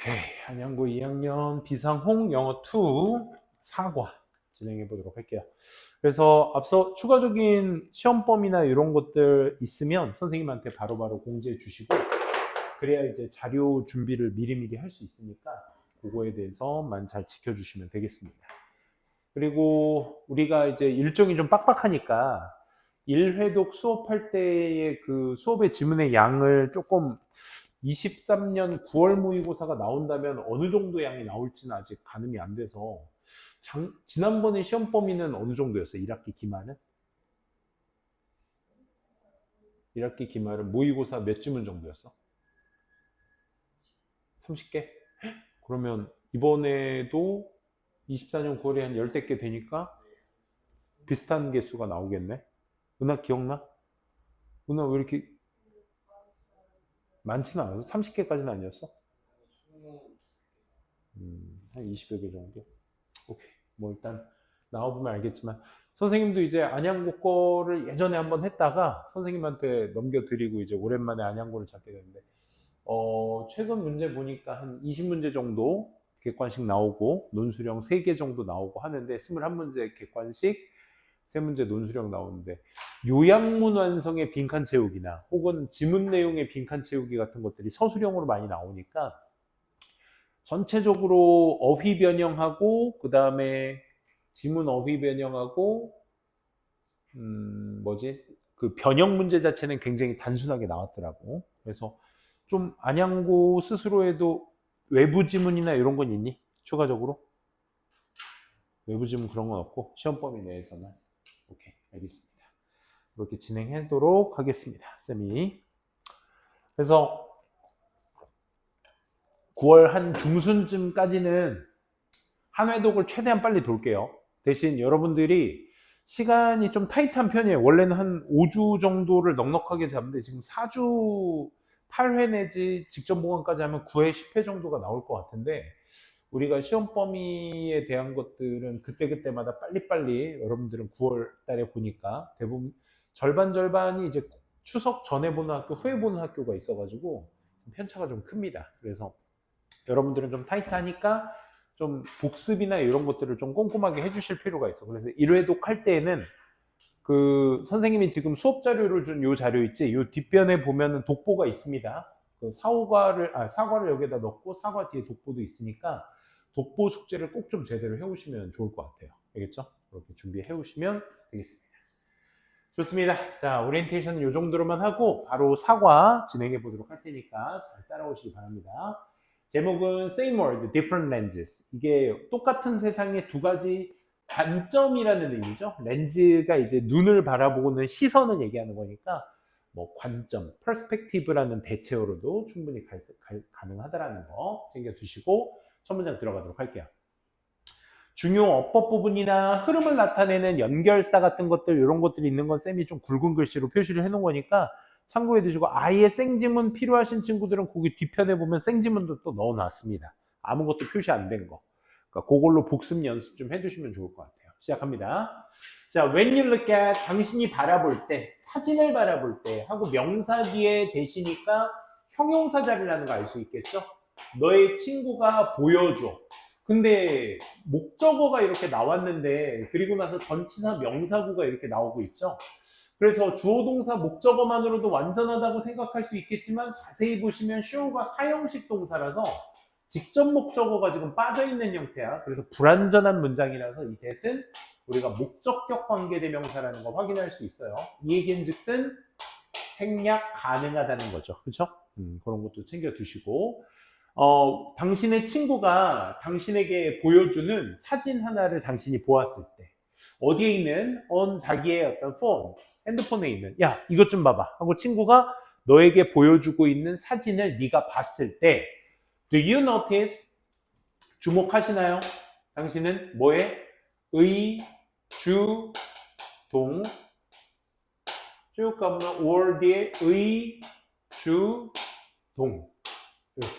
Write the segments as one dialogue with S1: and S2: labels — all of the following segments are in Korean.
S1: 오케이. 한양고 2학년 비상홍 영어 2 사과 진행해 보도록 할게요. 그래서 앞서 추가적인 시험범위나 이런 것들 있으면 선생님한테 바로바로 공지해 주시고, 그래야 이제 자료 준비를 미리미리 할 수 있으니까 그거에 대해서만 잘 지켜주시면 되겠습니다. 그리고 우리가 이제 일정이 좀 빡빡하니까 1회독 수업할 때의 그 수업의 지문의 양을 조금, 23년 9월 모의고사가 나온다면 어느 정도 양이 나올지는 아직 가늠이 안 돼서, 지난번에 시험 범위는 어느 정도였어요? 1학기 기말은? 1학기 기말은 모의고사 몇 지문 정도였어? 30개? 그러면 이번에도 24년 9월에 한 10대 개 되니까 비슷한 개수가 나오겠네? 은하 기억나? 은하 왜 이렇게 많지는 않았어? 30개까지는 아니었어? 한 20여 개 정도? 오케이. 뭐 일단 나와보면 알겠지만, 선생님도 이제 안양고 거를 예전에 한번 했다가 선생님한테 넘겨드리고 이제 오랜만에 안양고를 잡게 됐는데, 최근 문제 보니까 한 20문제 정도 객관식 나오고 논술형 3개 정도 나오고 하는데, 21문제 객관식, 3문제 논술형 나오는데, 요약문 완성의 빈칸 채우기나 혹은 지문 내용의 빈칸 채우기 같은 것들이 서술형으로 많이 나오니까, 전체적으로 어휘 변형하고 그 다음에 지문 어휘 변형하고 뭐지, 그 변형 문제 자체는 굉장히 단순하게 나왔더라고. 그래서 좀 안양고 스스로에도 외부 지문이나 이런 건 있니? 추가적으로 외부 지문 그런 건 없고 시험 범위 내에서만. 오케이, 알겠습니다. 그렇게 진행하도록 하겠습니다, 쌤이. 그래서 9월 한 중순쯤까지는 한 회독을 최대한 빨리 돌게요. 대신 여러분들이 시간이 좀 타이트한 편이에요. 원래는 한 5주 정도를 넉넉하게 잡는데 지금 4주 8회 내지 직전 보강까지 하면 9회 10회 정도가 나올 것 같은데, 우리가 시험 범위에 대한 것들은 그때그때마다 빨리빨리, 여러분들은 9월 달에 보니까 대부분 절반 절반이 이제 추석 전에 보는 학교, 후에 보는 학교가 있어가지고 편차가 좀 큽니다. 그래서 여러분들은 좀 타이트하니까 좀 복습이나 이런 것들을 좀 꼼꼼하게 해주실 필요가 있어. 그래서 1회독 할 때에는 그 선생님이 지금 수업 자료를 준 요 자료 있지? 요 뒷변에 보면은 독보가 있습니다. 그 사과를 여기다 넣고 사과 뒤에 독보도 있으니까 독보 숙제를 꼭 좀 제대로 해오시면 좋을 것 같아요. 알겠죠? 그렇게 준비해 오시면 되겠습니다. 좋습니다. 자, 오리엔테이션은 요 정도로만 하고 바로 사과 진행해 보도록 할 테니까 잘 따라오시기 바랍니다. 제목은 Same World, Different Lenses. 이게 똑같은 세상의 두 가지 관점이라는 의미죠. 렌즈가 이제 눈을 바라보는 시선을 얘기하는 거니까, 뭐 관점, perspective라는 대체어로도 충분히 가능하다라는 거 챙겨두시고 첫 문장 들어가도록 할게요. 중요 어법 부분이나 흐름을 나타내는 연결사 같은 것들, 이런 것들이 있는 건 쌤이 좀 굵은 글씨로 표시를 해 놓은 거니까 참고해 두시고, 아예 생지문 필요하신 친구들은 거기 뒤편에 보면 생지문도 또 넣어 놨습니다. 아무것도 표시 안 된 거. 그러니까 그걸로 복습 연습 좀 해두시면 좋을 것 같아요. 시작합니다. 자, when you look at, 당신이 바라볼 때, 사진을 바라볼 때 하고 명사 뒤에 대시니까 형용사자리라는 거 알 수 있겠죠? 너의 친구가 보여줘. 근데 목적어가 이렇게 나왔는데, 그리고 나서 전치사 명사구가 이렇게 나오고 있죠. 그래서 주어 동사 목적어만으로도 완전하다고 생각할 수 있겠지만, 자세히 보시면 show가 사형식 동사라서 직접 목적어가 지금 빠져있는 형태야. 그래서 불완전한 문장이라서 이 that은 우리가 목적격 관계대명사라는 거 확인할 수 있어요. 이 얘기는 즉슨 생략 가능하다는 거죠. 그렇죠? 그런 것도 챙겨두시고, 당신의 친구가 당신에게 보여주는 사진 하나를 당신이 보았을 때, 어디에 있는, 자기의 어떤 폰, 핸드폰에 있는, 야, 이것 좀 봐봐 하고 친구가 너에게 보여주고 있는 사진을 네가 봤을 때, do you notice? 주목하시나요? 당신은 뭐에? 의, 주, 동, 쭉 가면 or 뒤에 의, 주, 동. 이렇게.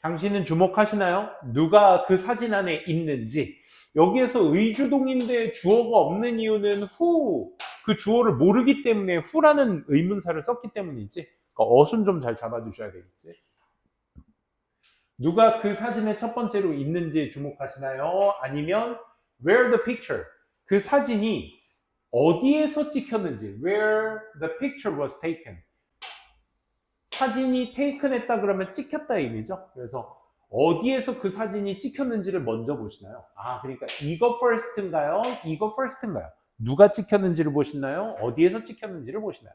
S1: 당신은 주목하시나요? 누가 그 사진 안에 있는지. 여기에서 의주동인데 주어가 없는 이유는 who, 그 주어를 모르기 때문에 who라는 의문사를 썼기 때문이지. 그러니까 어순 좀 잘 잡아주셔야 되겠지. 누가 그 사진의 첫 번째로 있는지에 주목하시나요? 아니면 where the picture, 그 사진이 어디에서 찍혔는지, where the picture was taken. 사진이 taken 했다 그러면 찍혔다 의미죠. 그래서 어디에서 그 사진이 찍혔는지를 먼저 보시나요? 아, 그러니까 이거 first인가요? 이거 first인가요? 누가 찍혔는지를 보시나요? 어디에서 찍혔는지를 보시나요?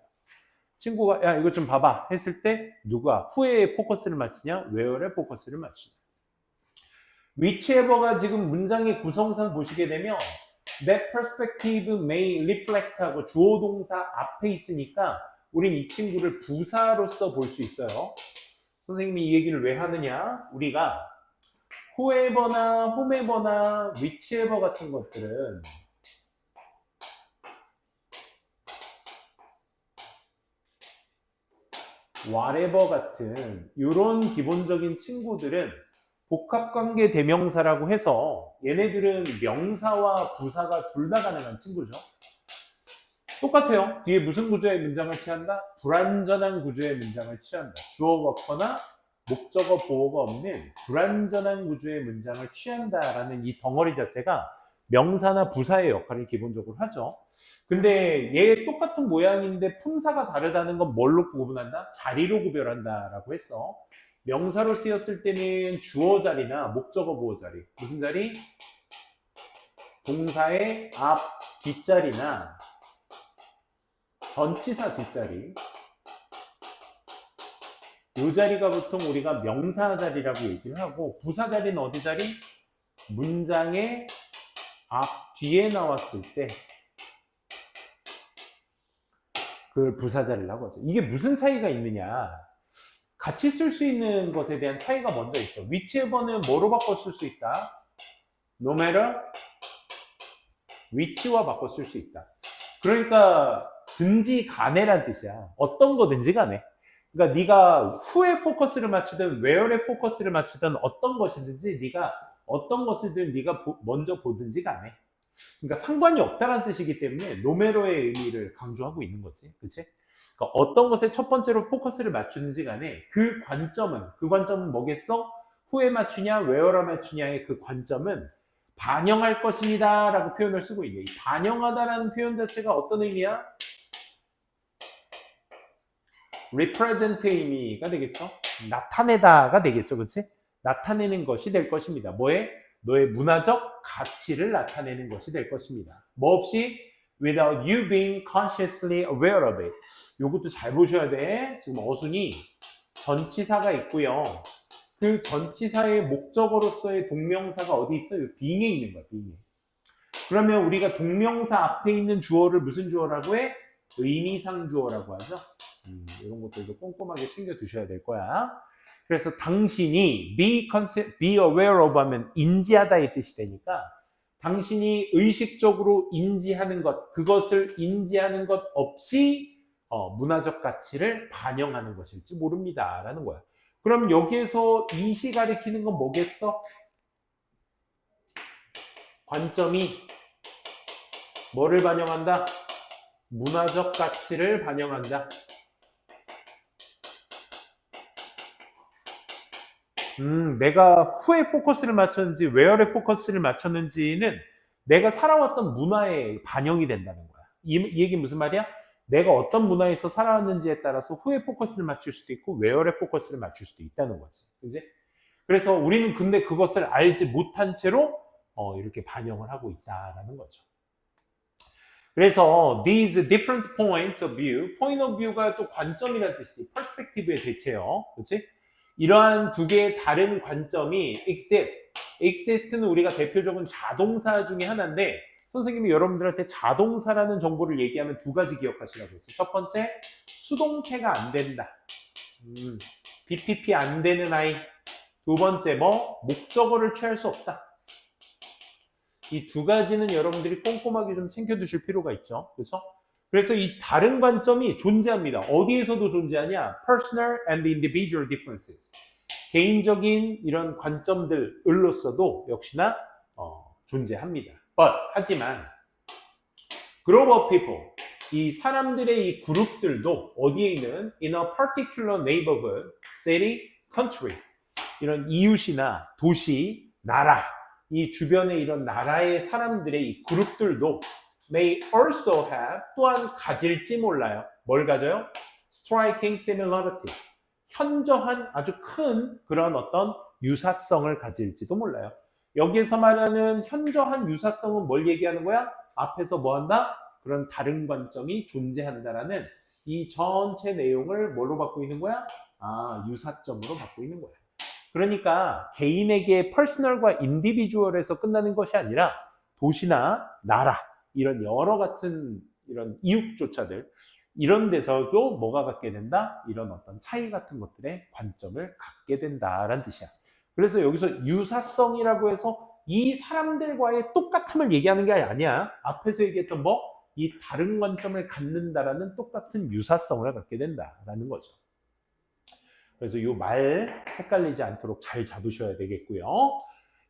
S1: 친구가 야 이거 좀 봐봐 했을 때 누가 who에 포커스를 맞추냐? where에 포커스를 맞추냐? whichever가 지금 문장의 구성상 보시게 되면 that perspective may reflect 하고 주어 동사 앞에 있으니까 우린 이 친구를 부사로서 볼 수 있어요. 선생님이 이 얘기를 왜 하느냐? 우리가 whoever나 whomever나 whichever 같은 것들은 whatever 같은 이런 기본적인 친구들은 복합관계 대명사라고 해서 얘네들은 명사와 부사가 둘 다 가능한 친구죠. 똑같아요. 뒤에 무슨 구조의 문장을 취한다? 불완전한 구조의 문장을 취한다. 주어가 없거나 목적어 보어가 없는 불완전한 구조의 문장을 취한다라는 이 덩어리 자체가 명사나 부사의 역할을 기본적으로 하죠. 근데 얘 똑같은 모양인데 품사가 다르다는 건 뭘로 구분한다? 자리로 구별한다라고 했어. 명사로 쓰였을 때는 주어 자리나 목적어 보어 자리. 무슨 자리? 동사의 앞 뒷자리나 전치사 뒷자리. 이 자리가 보통 우리가 명사 자리라고 얘기를 하고 부사 자리는 어디 자리? 문장의 앞 뒤에 나왔을 때 그걸 부사 자리를 하고 하죠. 이게 무슨 차이가 있느냐? 같이 쓸 수 있는 것에 대한 차이가 먼저 있죠. whichever는 뭐로 바꿔 쓸 수 있다? no matter which와 바꿔 쓸 수 있다. 그러니까 든지 간에란 뜻이야. 어떤 거든지 간에. 그러니까 네가 who에 포커스를 맞추든 where에 포커스를 맞추든 어떤 것이든지 네가 어떤 것이든 네가 먼저 보든지 간에. 그러니까 상관이 없다는 뜻이기 때문에 노메로의 의미를 강조하고 있는 거지. 그치? 그러니까 어떤 것에 첫 번째로 포커스를 맞추는지 간에 그 관점은 뭐겠어? who에 맞추냐, where에 맞추냐의 그 관점은 반영할 것입니다 라고 표현을 쓰고 있네. 이 반영하다라는 표현 자체가 어떤 의미야? represent 의미가 되겠죠. 나타내다가 되겠죠. 그치? 나타내는 것이 될 것입니다. 뭐에? 너의 문화적 가치를 나타내는 것이 될 것입니다. 뭐 없이? without you being consciously aware of it. 요것도 잘 보셔야 돼. 지금 어순이 전치사가 있고요. 그 전치사의 목적어로서의 동명사가 어디 있어요? being에 있는 거야. being에. 그러면 우리가 동명사 앞에 있는 주어를 무슨 주어라고 해? 의미상 주어라고 하죠. 이런 것들도 꼼꼼하게 챙겨 두셔야 될 거야. 그래서 당신이 be aware of 하면 인지하다의 뜻이 되니까 당신이 의식적으로 인지하는 것, 그것을 인지하는 것 없이 문화적 가치를 반영하는 것일지 모릅니다. 라는 거야. 그럼 여기에서 이시 가리키는 건 뭐겠어? 관점이 뭐를 반영한다? 문화적 가치를 반영한다. 내가 who에 포커스를 맞췄는지 where에 포커스를 맞췄는지는 내가 살아왔던 문화에 반영이 된다는 거야. 이 얘기 무슨 말이야? 내가 어떤 문화에서 살아왔는지에 따라서 who에 포커스를 맞출 수도 있고 where에 포커스를 맞출 수도 있다는 거지. 그지? 그래서 우리는 근데 그것을 알지 못한 채로 이렇게 반영을 하고 있다라는 거죠. 그래서 these different points of view, point of view가 또 관점이라는 뜻이 perspective의 대체요. 그렇지? 이러한 두 개의 다른 관점이 exist는 우리가 대표적인 자동사 중에 하나인데 선생님이 여러분들한테 자동사라는 정보를 얘기하면 두 가지 기억하시라고 했어요. 첫 번째, 수동태가 안 된다. BTP 안 되는 아이. 두 번째, 목적어를 취할 수 없다. 이 두 가지는 여러분들이 꼼꼼하게 좀 챙겨두실 필요가 있죠. 그렇죠? 그래서 이 다른 관점이 존재합니다. 어디에서도 존재하냐? Personal and individual differences. 개인적인 이런 관점들로서도 역시나 존재합니다. 하지만 global people, 이 사람들의 이 그룹들도 어디에 있는 in a particular neighborhood, city, country, 이런 이웃이나 도시, 나라, 이 주변의 이런 나라의 사람들의 이 그룹들도 may also have 또한 가질지 몰라요. 뭘 가져요? striking similarities. 현저한 아주 큰 그런 어떤 유사성을 가질지도 몰라요. 여기에서 말하는 현저한 유사성은 뭘 얘기하는 거야? 앞에서 뭐 한다? 그런 다른 관점이 존재한다라는 이 전체 내용을 뭘로 받고 있는 거야? 유사점으로 받고 있는 거야. 그러니까 개인에게 퍼스널과 인디비주얼에서 끝나는 것이 아니라 도시나 나라 이런 여러 같은 이런 이웃조차들 이런 데서도 뭐가 갖게 된다? 이런 어떤 차이 같은 것들의 관점을 갖게 된다라는 뜻이야. 그래서 여기서 유사성이라고 해서 이 사람들과의 똑같음을 얘기하는 게 아니야. 앞에서 얘기했던 이 다른 관점을 갖는다라는 똑같은 유사성을 갖게 된다라는 거죠. 그래서 이 말 헷갈리지 않도록 잘 잡으셔야 되겠고요.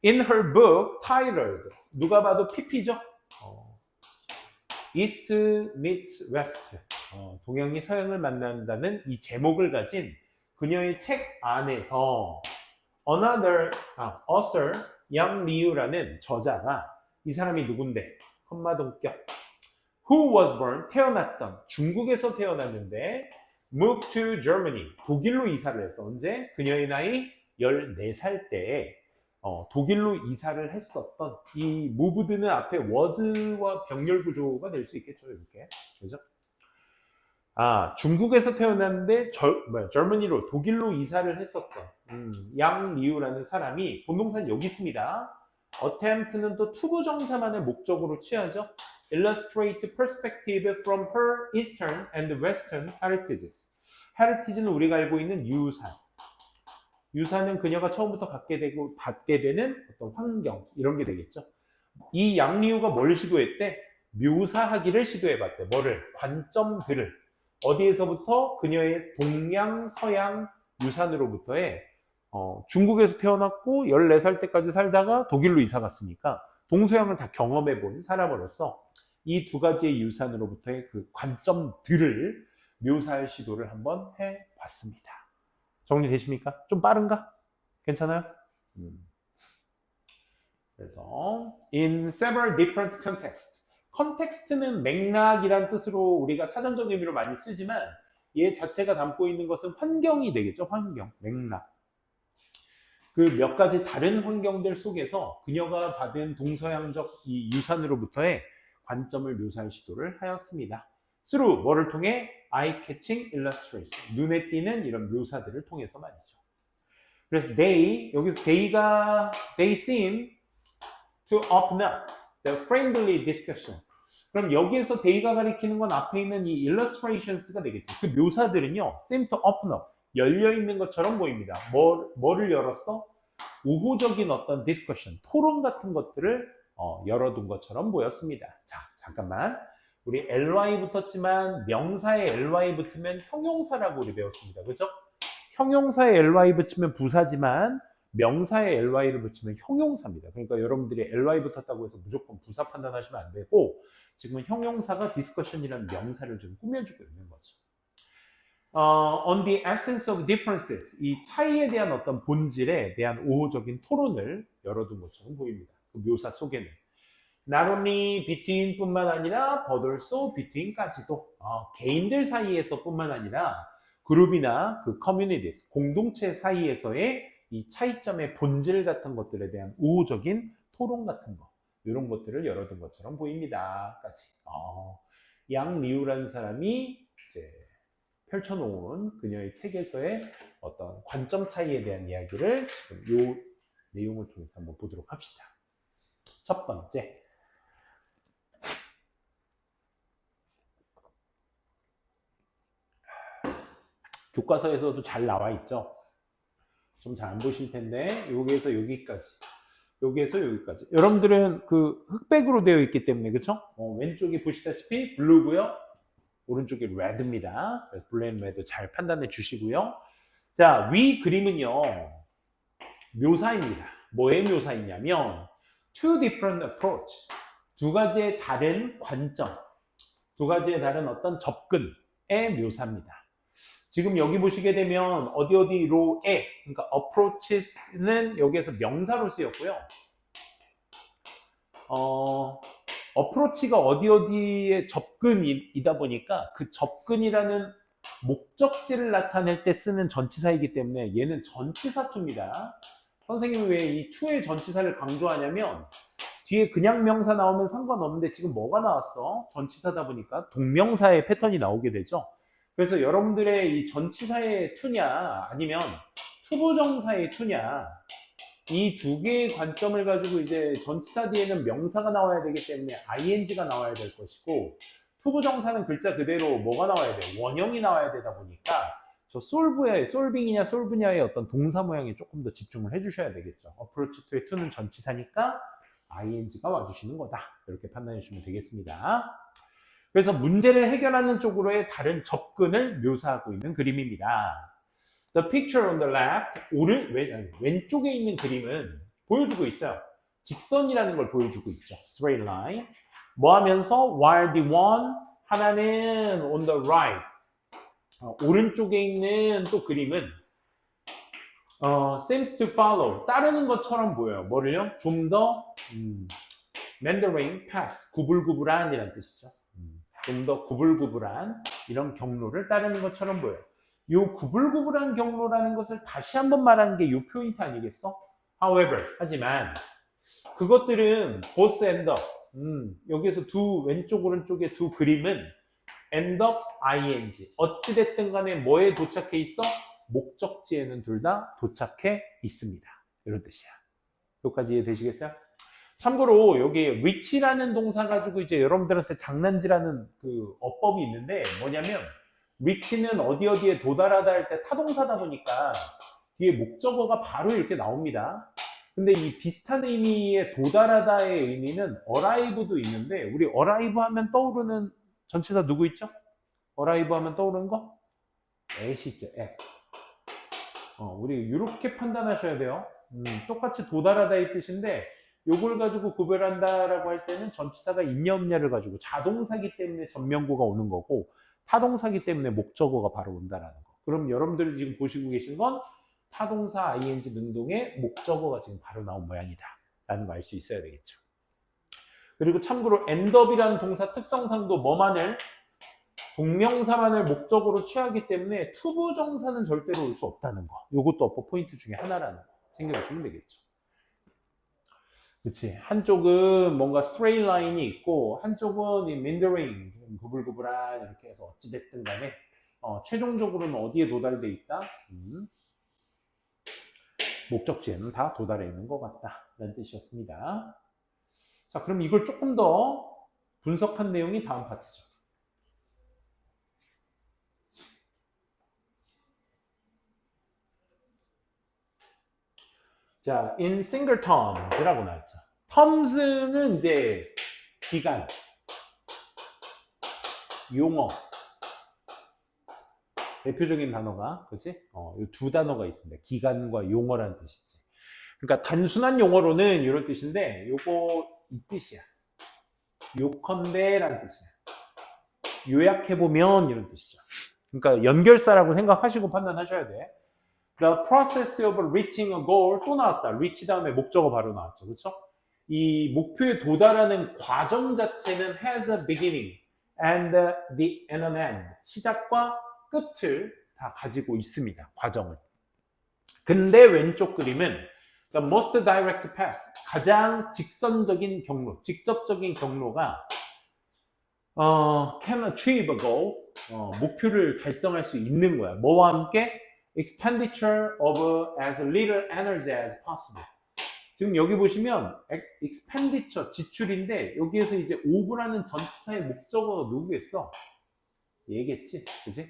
S1: In her book titled 누가 봐도 PP죠. East meets West. 동양이 서양을 만난다는 이 제목을 가진 그녀의 책 안에서 another author 양 리우라는 저자가 이 사람이 누군데? 컴마동격. Who was born 태어났던 중국에서 태어났는데 moved to Germany 독일로 이사를 했어. 언제? 그녀의 나이 14살 때에 독일로 이사를 했었던 이 moved는 앞에 was와 병렬 구조가 될 수 있겠죠. 이렇게. 그죠? 중국에서 태어났는데 Germany로 독일로 이사를 했었던 양 리우라는 사람이 본동사는 여기 있습니다. attempt는 또 투부정사만을 목적으로 취하죠. illustrate perspective from her eastern and western heritages. heritage는 우리가 알고 있는 유산. 유산은 그녀가 처음부터 갖게 되고 받게 되는 어떤 환경 이런 게 되겠죠. 이 양리우가 뭘 시도했대? 묘사하기를 시도해봤대. 뭐를? 관점들을. 어디에서부터? 그녀의 동양, 서양 유산으로부터의 중국에서 태어났고 14살 때까지 살다가 독일로 이사 갔으니까 동서양을 다 경험해본 사람으로서 이 두 가지의 유산으로부터의 그 관점들을 묘사할 시도를 한번 해봤습니다. 정리되십니까? 좀 빠른가? 괜찮아요? 그래서 in several different contexts. 컨텍스트는 맥락이란 뜻으로 우리가 사전적 의미로 많이 쓰지만 얘 자체가 담고 있는 것은 환경이 되겠죠. 환경, 맥락. 그 몇 가지 다른 환경들 속에서 그녀가 받은 동서양적 이 유산으로부터의 관점을 묘사할 시도를 하였습니다. through 뭐를 통해? eye-catching illustration. 눈에 띄는 이런 묘사들을 통해서 말이죠. 그래서 여기서 they seem to open up the friendly discussion. 그럼 여기에서 they가 가리키는 건 앞에 있는 이 illustrations가 되겠죠. 그 묘사들은요, seem to open up. 열려있는 것처럼 보입니다. 뭐를 열었어? 우호적인 어떤 discussion, 토론 같은 것들을 열어둔 것처럼 보였습니다. 자, 잠깐만. 우리 ly 붙었지만 명사에 ly 붙으면 형용사라고 우리 배웠습니다. 그죠? 형용사에 ly 붙이면 부사지만 명사에 ly를 붙이면 형용사입니다. 그러니까 여러분들이 ly 붙었다고 해서 무조건 부사 판단하시면 안 되고 지금 형용사가 discussion이라는 명사를 좀 꾸며주고 있는 거죠. On the essence of differences, 이 차이에 대한 어떤 본질에 대한 우호적인 토론을 열어둔 것처럼 보입니다. 그 묘사 속에는. Not only between 뿐만 아니라 but also between까지도 개인들 사이에서 뿐만 아니라 그룹이나 그 communities, 공동체 사이에서의 이 차이점의 본질 같은 것들에 대한 우호적인 토론 같은 거 이런 것들을 열어둔 것처럼 보입니다. 까지. 양 리우라는 사람이 이제 펼쳐놓은 그녀의 책에서의 어떤 관점 차이에 대한 이야기를 지금 이 내용을 통해서 한번 보도록 합시다. 첫 번째. 교과서에서도 잘 나와 있죠. 좀 잘 안 보실 텐데 여기에서 여기까지, 여기에서 여기까지. 여러분들은 그 흑백으로 되어 있기 때문에 그렇죠? 왼쪽이 보시다시피 블루고요. 오른쪽이 레드입니다. 블루 앤 레드 잘 판단해 주시고요. 자, 위 그림은요. 묘사입니다. 뭐의 묘사이냐면 two different approach. 두 가지의 다른 관점, 두 가지의 다른 어떤 접근의 묘사입니다. 지금 여기 보시게 되면 어디로에, 그러니까 approaches는 여기에서 명사로 쓰였고요. approach가 어디에 접근이다 보니까 그 접근이라는 목적지를 나타낼 때 쓰는 전치사이기 때문에 얘는 전치사투입니다. 선생님이 왜 이 to의 전치사를 강조하냐면 뒤에 그냥 명사 나오면 상관없는데 지금 뭐가 나왔어? 전치사다 보니까 동명사의 패턴이 나오게 되죠. 그래서 여러분들의 이 전치사의 to냐 아니면 투부정사의 to냐 이 두 개의 관점을 가지고 이제 전치사 뒤에는 명사가 나와야 되기 때문에 ing가 나와야 될 것이고 투부정사는 글자 그대로 뭐가 나와야 돼? 원형이 나와야 되다 보니까 저 솔빙이냐 솔브냐의 어떤 동사 모양에 조금 더 집중을 해주셔야 되겠죠. approach to의 to는 전치사니까 ing가 와주시는 거다. 이렇게 판단해 주시면 되겠습니다. 그래서 문제를 해결하는 쪽으로의 다른 접근을 묘사하고 있는 그림입니다. The picture on the left, 왼쪽에 있는 그림은 보여주고 있어요. 직선이라는 걸 보여주고 있죠. Straight line. 뭐 하면서 while the one 하나는 on the right. 오른쪽에 있는 또 그림은 seems to follow 따르는 것처럼 보여요. 뭐를요? 좀 더 meandering path 구불구불한 이란 뜻이죠. 좀 더 구불구불한 이런 경로를 따르는 것처럼 보여요. 이 구불구불한 경로라는 것을 다시 한번 말하는 게 이 포인트 아니겠어? However, 하지만 그것들은 both end up. 여기에서 왼쪽 오른쪽의 두 그림은 end up ing. 어찌됐든 간에 뭐에 도착해 있어? 목적지에는 둘 다 도착해 있습니다. 이런 뜻이야. 여기까지 이해되시겠어요? 참고로 여기 reach라는 동사 가지고 이제 여러분들한테 장난질하는 그 어법이 있는데 뭐냐면 reach는 어디에 도달하다 할 때 타동사다 보니까 뒤에 목적어가 바로 이렇게 나옵니다. 근데 이 비슷한 의미의 도달하다의 의미는 arrive도 있는데 우리 arrive 하면 떠오르는 전체사 누구 있죠? arrive 하면 떠오르는 거? at 있죠, at. 우리 이렇게 판단하셔야 돼요. 똑같이 도달하다의 뜻인데 요걸 가지고 구별한다라고 할 때는 전치사가 있냐 없냐를 가지고 자동사기 때문에 전명구가 오는 거고 타동사기 때문에 목적어가 바로 온다라는 거. 그럼 여러분들이 지금 보시고 계신 건 타동사 ing 능동의 목적어가 지금 바로 나온 모양이다 라는 거 알 수 있어야 되겠죠. 그리고 참고로 end up이라는 동사 특성상도 뭐만을 동명사만을 목적으로 취하기 때문에 투부정사는 절대로 올 수 없다는 거. 이것도 어법 포인트 중에 하나라는 거 챙겨주시면 되겠죠. 그치. 한쪽은 뭔가 straight line이 있고 한쪽은 이 meandering 구불구불한 이렇게 해서 어찌됐든 간에 최종적으로는 어디에 도달돼 있다? 목적지에는 다 도달해 있는 것 같다 라는 뜻이었습니다. 자, 그럼 이걸 조금 더 분석한 내용이 다음 파트죠. 자, in single terms라고 나왔죠. terms는 이제 기간, 용어. 대표적인 단어가, 그치? 이 두 단어가 있습니다. 기간과 용어라는 뜻이지. 그러니까 단순한 용어로는 이런 뜻인데, 요거 이 뜻이야. 요컨대라는 뜻이야. 요약해보면 이런 뜻이죠. 그러니까 연결사라고 생각하시고 판단하셔야 돼. The process of reaching a goal 또 나왔다. reach 다음에 목적어 바로 나왔죠. 그렇죠? 이 목표에 도달하는 과정 자체는 has a beginning and an end. 시작과 끝을 다 가지고 있습니다. 과정은. 근데 왼쪽 그림은 the most direct path. 가장 직선적인 경로, 직접적인 경로가 can achieve a goal. 목표를 달성할 수 있는 거야. 뭐와 함께? expenditure of as little energy as possible. 지금 여기 보시면 expenditure, 지출인데 여기에서 이제 of라는 전치사의 목적어가 누구겠어? 얘겠지, 그지?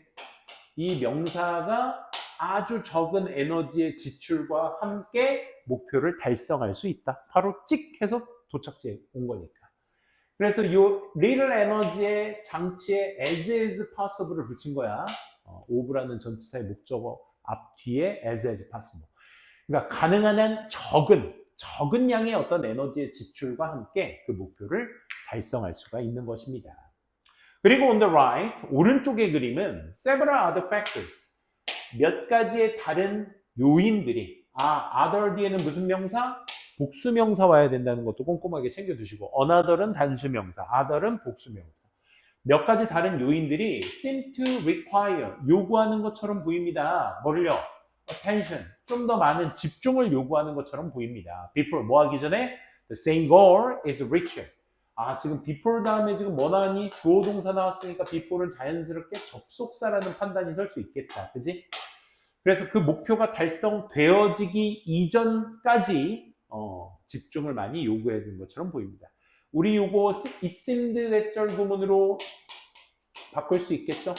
S1: 이 명사가 아주 적은 에너지의 지출과 함께 목표를 달성할 수 있다. 바로 찍 해서 도착지에 온 거니까. 그래서 이 little 에너지의 장치에 as possible을 붙인 거야. of라는 전치사의 목적어 앞 뒤에 as possible. 그러니까 가능한 한 적은 양의 어떤 에너지의 지출과 함께 그 목표를 달성할 수가 있는 것입니다. 그리고 on the right, 오른쪽의 그림은 several other factors. 몇 가지의 다른 요인들이 other 뒤에는 무슨 명사? 복수명사 와야 된다는 것도 꼼꼼하게 챙겨두시고 another은 단수명사, other은 복수명사. 몇 가지 다른 요인들이 seem to require, 요구하는 것처럼 보입니다. 뭐를요? attention, 좀 더 많은 집중을 요구하는 것처럼 보입니다. before, 뭐 하기 전에? the same goal is reached. 지금 before 다음에 지금 뭐 나왔니? 주어 동사 나왔으니까 before는 자연스럽게 접속사라는 판단이 설 수 있겠다. 그지? 그래서 그 목표가 달성되어지기 이전까지 집중을 많이 요구해야 되는 것처럼 보입니다. 우리 요거 it seemed 대절 구문으로 바꿀 수 있겠죠?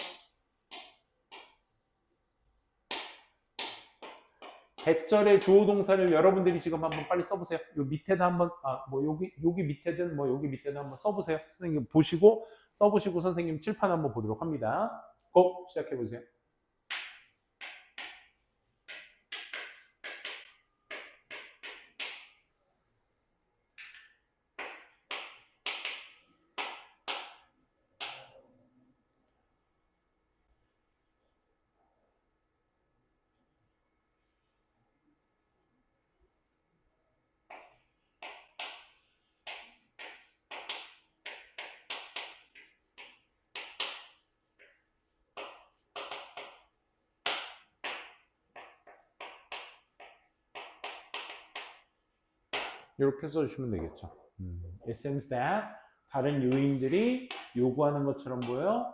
S1: 대절의 주어 동사를 여러분들이 지금 한번 빨리 써보세요. 요 밑에다 한번 뭐 여기 밑에든 뭐 여기 밑에든 한번 써보세요. 선생님 보시고 써보시고 선생님 칠판 한번 보도록 합니다. 고 시작해 보세요. 이렇게 써주시면 되겠죠. It seems that 다른 요인들이 요구하는 것처럼 보여.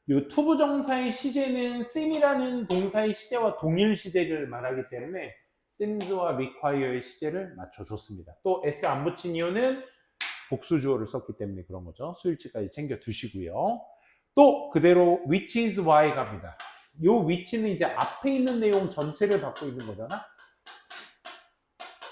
S1: 요 투부정사의 시제는 seem이라는 동사의 시제와 동일 시제를 말하기 때문에 seems와 require의 시제를 맞춰줬습니다. 또 s 안 붙인 이유는 복수주어를 썼기 때문에 그런 거죠. 수일치까지 챙겨 두시고요. 또 그대로 which is why 갑니다. 요 which는 이제 앞에 있는 내용 전체를 받고 있는 거잖아.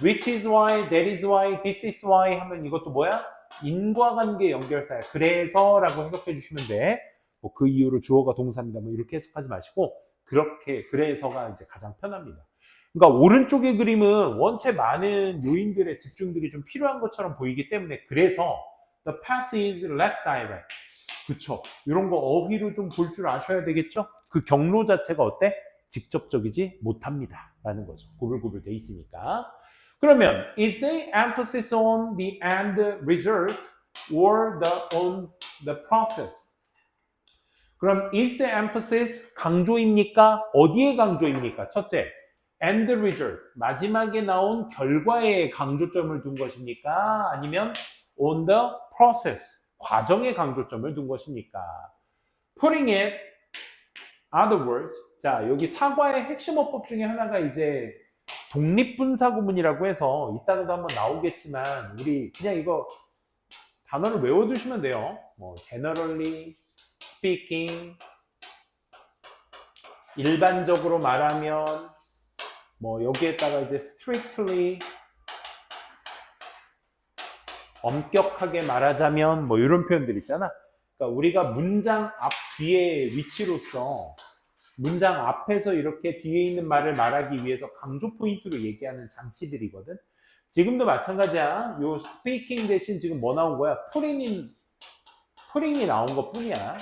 S1: which is why, that is why, this is why 하면 이것도 뭐야? 인과관계 연결사야. 그래서라고 해석해 주시면 돼. 뭐 그 이유로 주어가 동사입니다. 뭐 이렇게 해석하지 마시고 그렇게 그래서가 이제 가장 편합니다. 그러니까 오른쪽의 그림은 원체 많은 요인들의 집중들이 좀 필요한 것처럼 보이기 때문에 그래서 the path is less direct. 그쵸? 이런 거 어휘로 좀 볼 줄 아셔야 되겠죠? 그 경로 자체가 어때? 직접적이지 못합니다. 라는 거죠. 구불구불 돼 있으니까. 그러면 is the emphasis on the end result or on the process? 그럼 is the emphasis 강조입니까? 어디에 강조입니까? 첫째, end result, 마지막에 나온 결과에 강조점을 둔 것입니까? 아니면 on the process, 과정에 강조점을 둔 것입니까? Putting it, other words, 자 여기 사과의 핵심 어법 중에 하나가 이제 독립분사구문이라고 해서 이따가도 한번 나오겠지만 우리 그냥 이거 단어를 외워두시면 돼요. 뭐 generally speaking, 일반적으로 말하면, 뭐 여기에다가 이제 strictly, 엄격하게 말하자면 뭐 이런 표현들 있잖아. 그러니까 우리가 문장 앞 뒤에 위치로서 문장 앞에서 이렇게 뒤에 있는 말을 말하기 위해서 강조 포인트로 얘기하는 장치들이거든. 지금도 마찬가지야. 요 speaking 대신 지금 뭐 나온 거야? putting이 나온 것 뿐이야.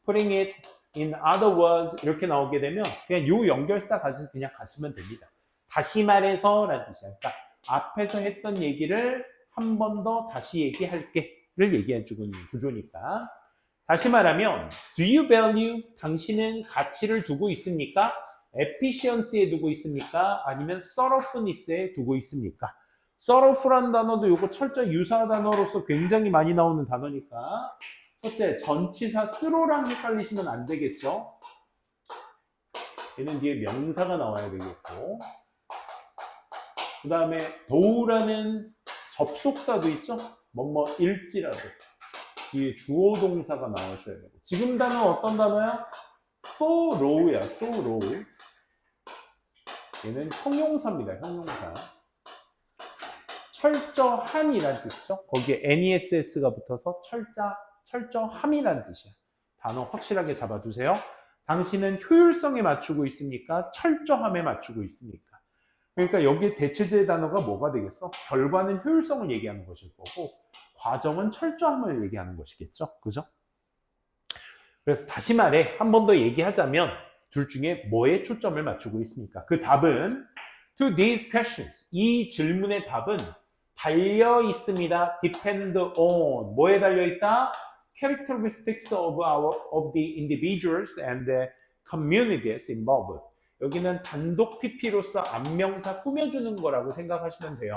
S1: putting it in other words 이렇게 나오게 되면 그냥 요 연결사 그냥 가시면 됩니다. 다시 말해서 라는 뜻이야. 그러니까 앞에서 했던 얘기를 한 번 더 다시 얘기할게를 얘기해주고 있는 구조니까. 다시 말하면 do you value? 당신은 가치를 두고 있습니까? efficiency에 두고 있습니까? 아니면 thoroughness에 두고 있습니까? thorough란 단어도 요거 철저 유사 단어로서 굉장히 많이 나오는 단어니까 첫째, 전치사 thorough랑 헷갈리시면 안 되겠죠? 얘는 뒤에 명사가 나와야 되겠고 그 다음에 do라는 접속사도 있죠? 뭐뭐일지라도 뒤에 주어 동사가 나오셔야 되고 지금 단어는 어떤 단어야? thorough야, thorough. 얘는 형용사입니다, 형용사. 철저한이라는 뜻이죠. 거기에 ness가 붙어서 철저함이라는 뜻이야. 단어 확실하게 잡아두세요. 당신은 효율성에 맞추고 있습니까? 철저함에 맞추고 있습니까? 그러니까 여기에 대체제의 단어가 뭐가 되겠어? 결과는 효율성을 얘기하는 것일 거고 과정은 철저함을 얘기하는 것이겠죠. 그죠? 그래서 다시 말해 한 번 더 얘기하자면 둘 중에 뭐에 초점을 맞추고 있습니까? 그 답은 to these questions. 이 질문의 답은 달려 있습니다. depend on. 뭐에 달려 있다? characteristics of the individuals and the communities involved. 여기는 단독 PP로서 안명사 꾸며주는 거라고 생각하시면 돼요.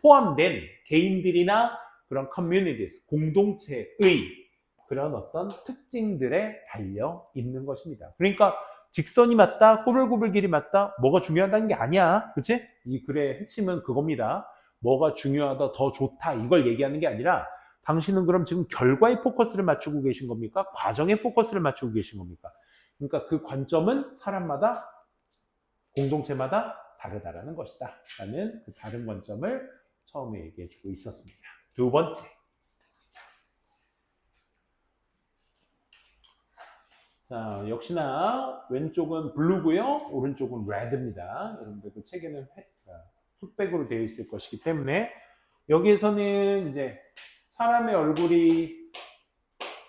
S1: 포함된 개인들이나 그런 communities, 공동체의 그런 어떤 특징들에 달려 있는 것입니다. 그러니까 직선이 맞다, 꼬불꼬불 길이 맞다, 뭐가 중요하다는 게 아니야. 그치? 이 글의 핵심은 그겁니다. 뭐가 중요하다, 더 좋다, 이걸 얘기하는 게 아니라 당신은 그럼 지금 결과에 포커스를 맞추고 계신 겁니까? 과정에 포커스를 맞추고 계신 겁니까? 그러니까 그 관점은 사람마다, 공동체마다 다르다라는 것이다. 라는 그 다른 관점을 처음에 얘기해 주고 있었습니다. 두 번째. 자, 역시나 왼쪽은 블루고요. 오른쪽은 레드입니다. 여러분들 그 책에는 흑백으로 되어 있을 것이기 때문에 여기에서는 이제 사람의 얼굴이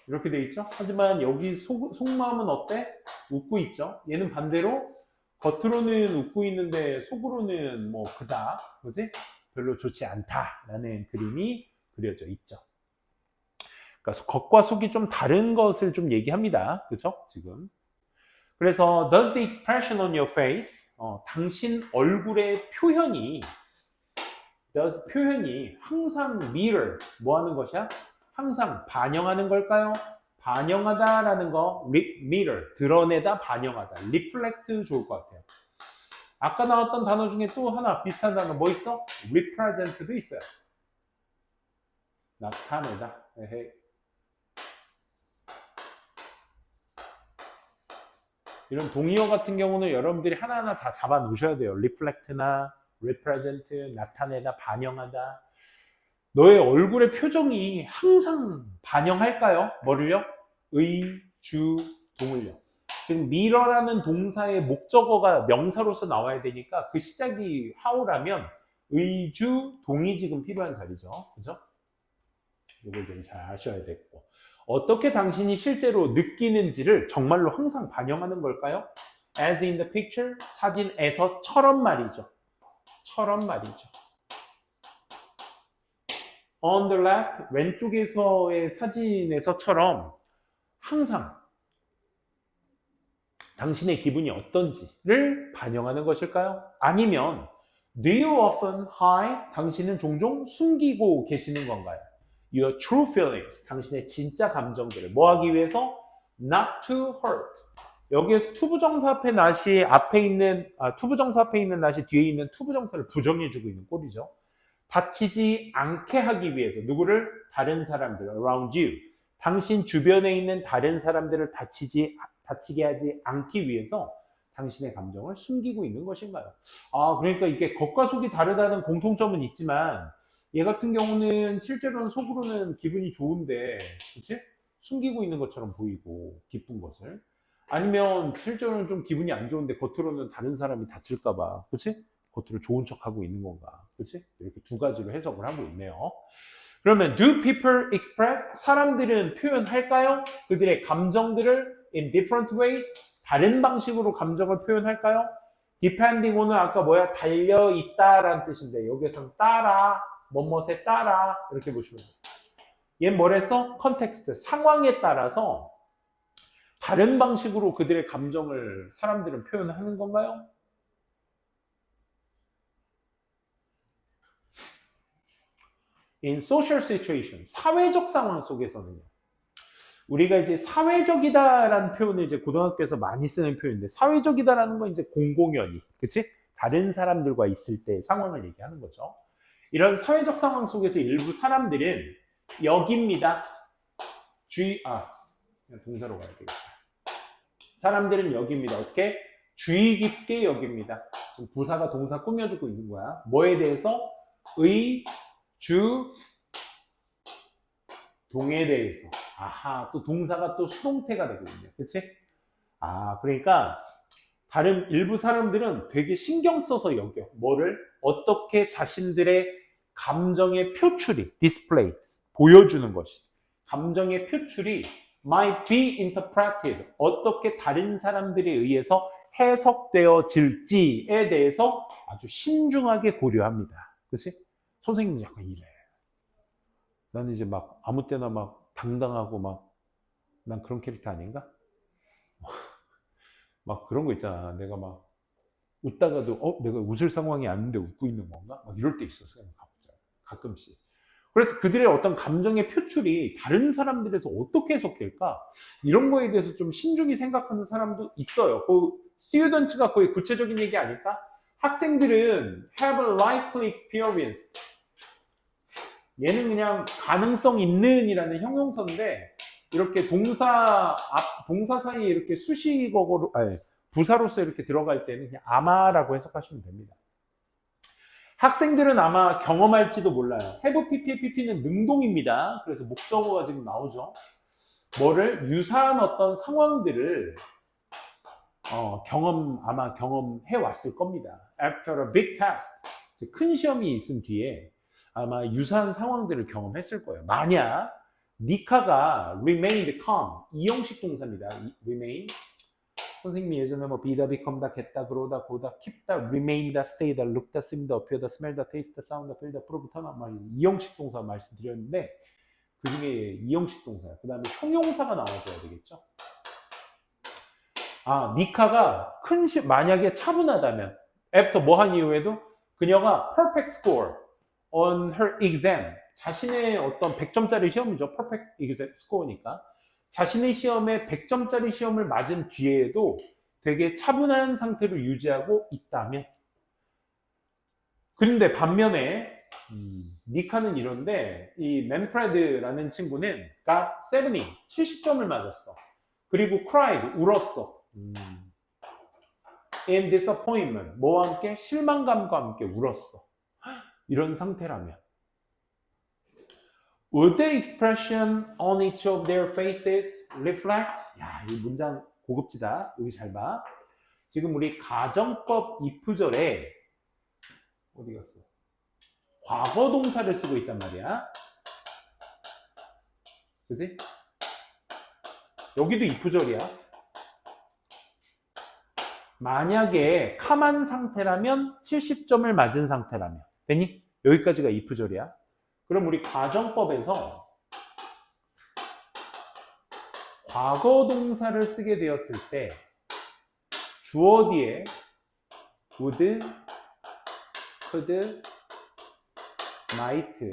S1: 이렇게 되어 있죠. 하지만 여기 속마음은 어때? 웃고 있죠. 얘는 반대로 겉으로는 웃고 있는데 속으로는 뭐 그다, 그지? 별로 좋지 않다라는 그림이 그려져 있죠. 그러니까 겉과 속이 좀 다른 것을 좀 얘기합니다. 그렇죠? 지금. 그래서 does the expression on your face, 당신 얼굴의 표현이 항상 mirror, 뭐 하는 것이야? 항상 반영하는 걸까요? 반영하다라는 거, mirror, 드러내다, 반영하다, reflect 좋을 것 같아요. 아까 나왔던 단어 중에 또 하나 비슷한 단어 뭐 있어? represent도 있어요. 나타내다. 에헤이. 이런 동의어 같은 경우는 여러분들이 하나하나 다 잡아 놓으셔야 돼요. reflect나 represent, 나타내다, 반영하다. 너의 얼굴의 표정이 항상 반영할까요? 뭐를요? 의, 주, 동을요. 지금 mirror라는 동사의 목적어가 명사로서 나와야 되니까 그 시작이 how라면 의, 주, 동이 지금 필요한 자리죠. 그죠? 이걸 좀 잘 아셔야 되고. 어떻게 당신이 실제로 느끼는지를 정말로 항상 반영하는 걸까요? As in the picture, 사진에서처럼 말이죠. 처럼 말이죠. On the left, 왼쪽에서의 사진에서처럼 항상 당신의 기분이 어떤지를 반영하는 것일까요? 아니면 Do you often hide? 당신은 종종 숨기고 계시는 건가요? Your true feelings, 당신의 진짜 감정들을 뭐 하기 위해서? Not to hurt. 여기에서 투부정사 앞에 낫이 앞에 있는 투부정사 앞에 있는 낫이 뒤에 있는 투부정사를 부정해주고 있는 꼴이죠. 다치지 않게 하기 위해서 누구를? 다른 사람들, around you. 당신 주변에 있는 다른 사람들을 다치게 하지 않기 위해서 당신의 감정을 숨기고 있는 것인가요? 그러니까 이게 겉과 속이 다르다는 공통점은 있지만 얘 같은 경우는 실제로는 속으로는 기분이 좋은데, 그치? 숨기고 있는 것처럼 보이고, 기쁜 것을. 아니면 실제로는 좀 기분이 안 좋은데 겉으로는 다른 사람이 다칠까봐, 그치? 겉으로 좋은 척하고 있는 건가, 그치? 이렇게 두 가지로 해석을 하고 있네요. 그러면 do people express? 사람들은 표현할까요? 그들의 감정들을 in different ways? 다른 방식으로 감정을 표현할까요? depending on은 아까 뭐야? 달려있다라는 뜻인데 여기에서는 따라, 뭐뭐에 따라 이렇게 보시면 돼요. 얘는 뭐랬어? 컨텍스트, 상황에 따라서 다른 방식으로 그들의 감정을 사람들은 표현하는 건가요? In social situation, 사회적 상황 속에서는요. 우리가 이제 사회적이다라는 표현을 이제 고등학교에서 많이 쓰는 표현인데, 사회적이다라는 건 이제 공공연히, 그치? 다른 사람들과 있을 때 상황을 얘기하는 거죠. 이런 사회적 상황 속에서 일부 사람들은 여깁니다. 동사로 가야 되겠다. 사람들은 여깁니다. 어떻게? 주의 깊게 여깁니다. 지금 부사가 동사 꾸며주고 있는 거야. 뭐에 대해서? 의, 주, 동에 대해서. 또 동사가 또 수동태가 되고 있네요. 그치? 그러니까 다른 일부 사람들은 되게 신경 써서 여겨. 뭐를? 어떻게 자신들의 감정의 표출이, 디스플레이, 보여주는 것이. 감정의 표출이 might be interpreted. 어떻게 다른 사람들에 의해서 해석되어질지에 대해서 아주 신중하게 고려합니다. 그치? 선생님은 약간 이래. 나는 이제 막 아무 때나 막 당당하고 막 난 그런 캐릭터 아닌가? 막 그런 거 있잖아. 내가 막 웃다가도 내가 웃을 상황이 아닌데 웃고 있는 건가? 막 이럴 때 있었어요. 가끔씩. 그래서 그들의 어떤 감정의 표출이 다른 사람들에서 어떻게 해석될까? 이런 거에 대해서 좀 신중히 생각하는 사람도 있어요. 그 스튜던트가 거의 구체적인 얘기 아닐까? 학생들은 have a likely experience. 얘는 그냥 가능성 있는 이라는 형용사인데 이렇게 동사 사이에 이렇게 수식어로 부사로서 이렇게 들어갈 때는 그냥 아마라고 해석하시면 됩니다. 학생들은 아마 경험할지도 몰라요. have pp는 능동입니다. 그래서 목적어가 지금 나오죠. 뭐를 유사한 어떤 상황들을 아마 경험해 왔을 겁니다. After a big test, 큰 시험이 있은 뒤에 아마 유사한 상황들을 경험했을 거예요. 만약 니카가 remained calm, 이형식 동사입니다. remain. 선생님이 예전에 뭐 be다, become다, get다, grow다, go다, keep다, remain다, stay다, look다, seem다, appear다, smell다, taste다, sound다, feel다, prove다, 막 이형식 동사 말씀드렸는데 그 중에 이형식 동사, 그 다음에 형용사가 나와줘야 되겠죠. 니카가 만약에 차분하다면 after 뭐 한 이후에도 그녀가 perfect score on her exam, 자신의 어떤 100점짜리 시험이죠. perfect exam score니까. 자신의 시험에 100점짜리 시험을 맞은 뒤에도 되게 차분한 상태를 유지하고 있다면. 그런데 반면에 니카는 이런데 이 맨프레드라는 친구는 got 70점을 맞았어. 그리고 cried, 울었어. in disappointment, 뭐와 함께? 실망감과 함께 울었어. 이런 상태라면 would the expression on each of their faces reflect? 야, 이 문장 고급지다. 여기 잘 봐. 지금 우리 가정법 if절에 어디 갔어? 과거 동사를 쓰고 있단 말이야. 그지? 여기도 if절이야. 만약에 캄한 상태라면 70점을 맞은 상태라면 됐니? 여기까지가 if절이야. 그럼 우리 가정법에서 과거 동사를 쓰게 되었을 때 주어 뒤에 would, could, might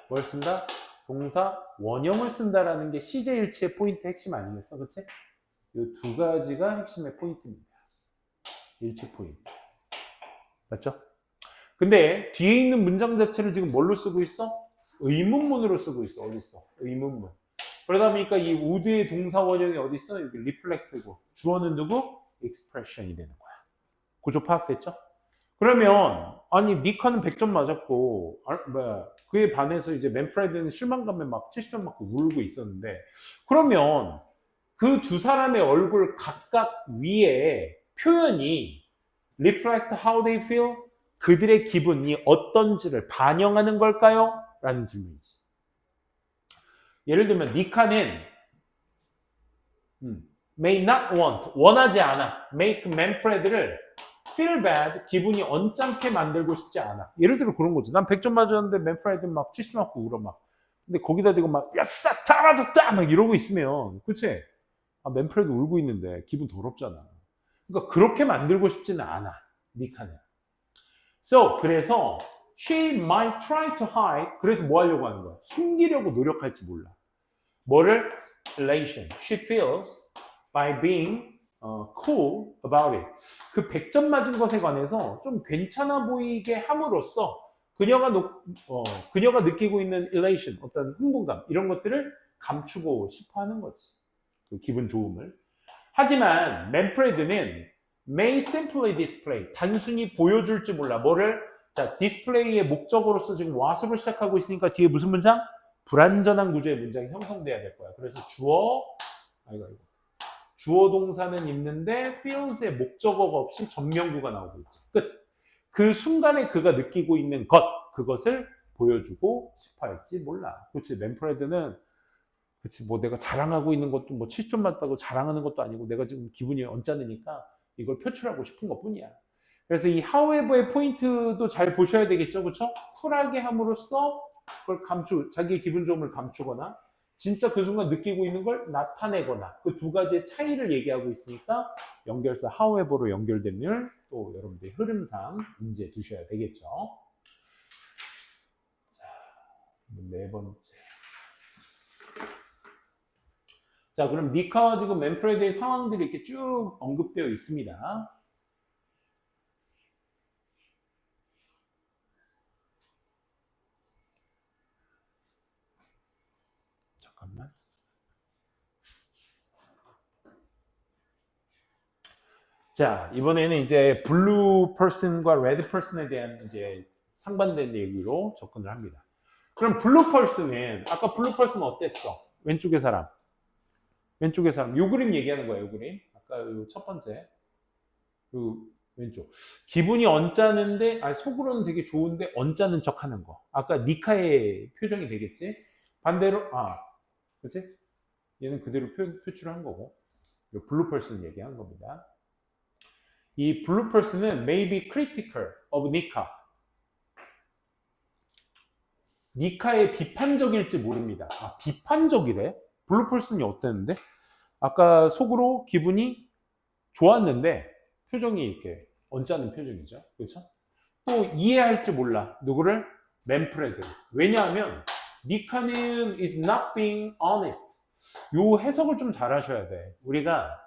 S1: 뭘 쓴다? 동사 원형을 쓴다라는 게 시제일치의 포인트 핵심 아니겠어? 그치? 이 두 가지가 핵심의 포인트입니다. 일치 포인트. 맞죠? 근데 뒤에 있는 문장 자체를 지금 뭘로 쓰고 있어? 의문문으로 쓰고 있어. 어디 있어? 의문문. 그러다 보니까 이 would의 동사 원형이 어디 있어? 여기 reflect고 주어는 누구? expression이 되는 거야. 구조 파악됐죠? 그러면 아니 니카는 100점 맞았고 그에 반해서 이제 맨프레드는 실망감에 막 70점 맞고 울고 있었는데 그러면 그 두 사람의 얼굴 각각 위에 표현이 reflect how they feel, 그들의 기분이 어떤지를 반영하는 걸까요? 라는 질문이지. 예를 들면 니카는 may not want, 원하지 않아. make 맨프레드를 feel bad, 기분이 언짢게 만들고 싶지 않아. 예를 들어 그런 거지. 난 100점 맞았는데 맨프레드 막 70 맞고 울어 막. 근데 거기다 대고 막 야싸 다 맞았다 막 이러고 있으면 그치? 맨프레드 울고 있는데 기분 더럽잖아. 그러니까 그렇게 만들고 싶지는 않아. 니카는. 그래서 she might try to hide. 그래서 뭐 하려고 하는 거야? 숨기려고 노력할지 몰라. 뭐를? elation. She feels by being cool about it. 그 100점 맞은 것에 관해서 좀 괜찮아 보이게 함으로써 그녀가 느끼고 있는 elation, 어떤 흥분감 이런 것들을 감추고 싶어 하는 거지. 그 기분 좋음을. 하지만 맨프레드는 may simply display, 단순히 보여줄지 몰라. 뭐를? 자, 디스플레이의 목적으로서 지금 what으로 시작하고 있으니까 뒤에 무슨 문장? 불완전한 구조의 문장이 형성돼야 될 거야. 그래서 주어 동사는 있는데 feels의 목적어가 없이 전명구가 나오고 있죠. 끝. 그 순간에 그가 느끼고 있는 그것을 보여주고 싶어 할지 몰라. 그렇지. 맨프레드는 그치, 뭐 내가 자랑하고 있는 것도 뭐 7점 맞다고 자랑하는 것도 아니고 내가 지금 기분이 언짢으니까 이걸 표출하고 싶은 것 뿐이야. 그래서 이 however의 포인트도 잘 보셔야 되겠죠. 그쵸? 쿨하게 함으로써 그걸 자기의 기분 좋음을 감추거나 진짜 그 순간 느끼고 있는 걸 나타내거나 그 두 가지의 차이를 얘기하고 있으니까 연결사 however로 연결됨을 또 여러분들이 흐름상 인지해 두셔야 되겠죠. 자, 네 번째. 자, 그럼 니카와 지금 맨프레드의 상황들이 이렇게 쭉 언급되어 있습니다. 잠깐만. 자, 이번에는 이제 블루 퍼슨과 레드 퍼슨에 대한 이제 상반된 얘기로 접근을 합니다. 그럼 블루 퍼슨은 아까 블루 퍼슨 어땠어? 왼쪽의 사람. 왼쪽의 사람. 요 그림 얘기하는 거예요, 요 그림. 아까 요 첫 번째. 요 왼쪽. 기분이 언짢은데, 속으로는 되게 좋은데 언짢은 척 하는 거. 아까 니카의 표정이 되겠지? 반대로, 그치? 얘는 그대로 표출한 거고. 요 블루 퍼슨 얘기한 겁니다. 이 블루 퍼슨은 may be critical of 니카. 니카의 비판적일지 모릅니다. 비판적이래? 블루 퍼슨이 어땠는데? 아까 속으로 기분이 좋았는데 표정이 이렇게 언짢은 표정이죠. 그렇죠? 또 이해할지 몰라. 누구를? 맨프레드. 왜냐하면 니카는 is not being honest. 요 해석을 좀 잘 하셔야 돼. 우리가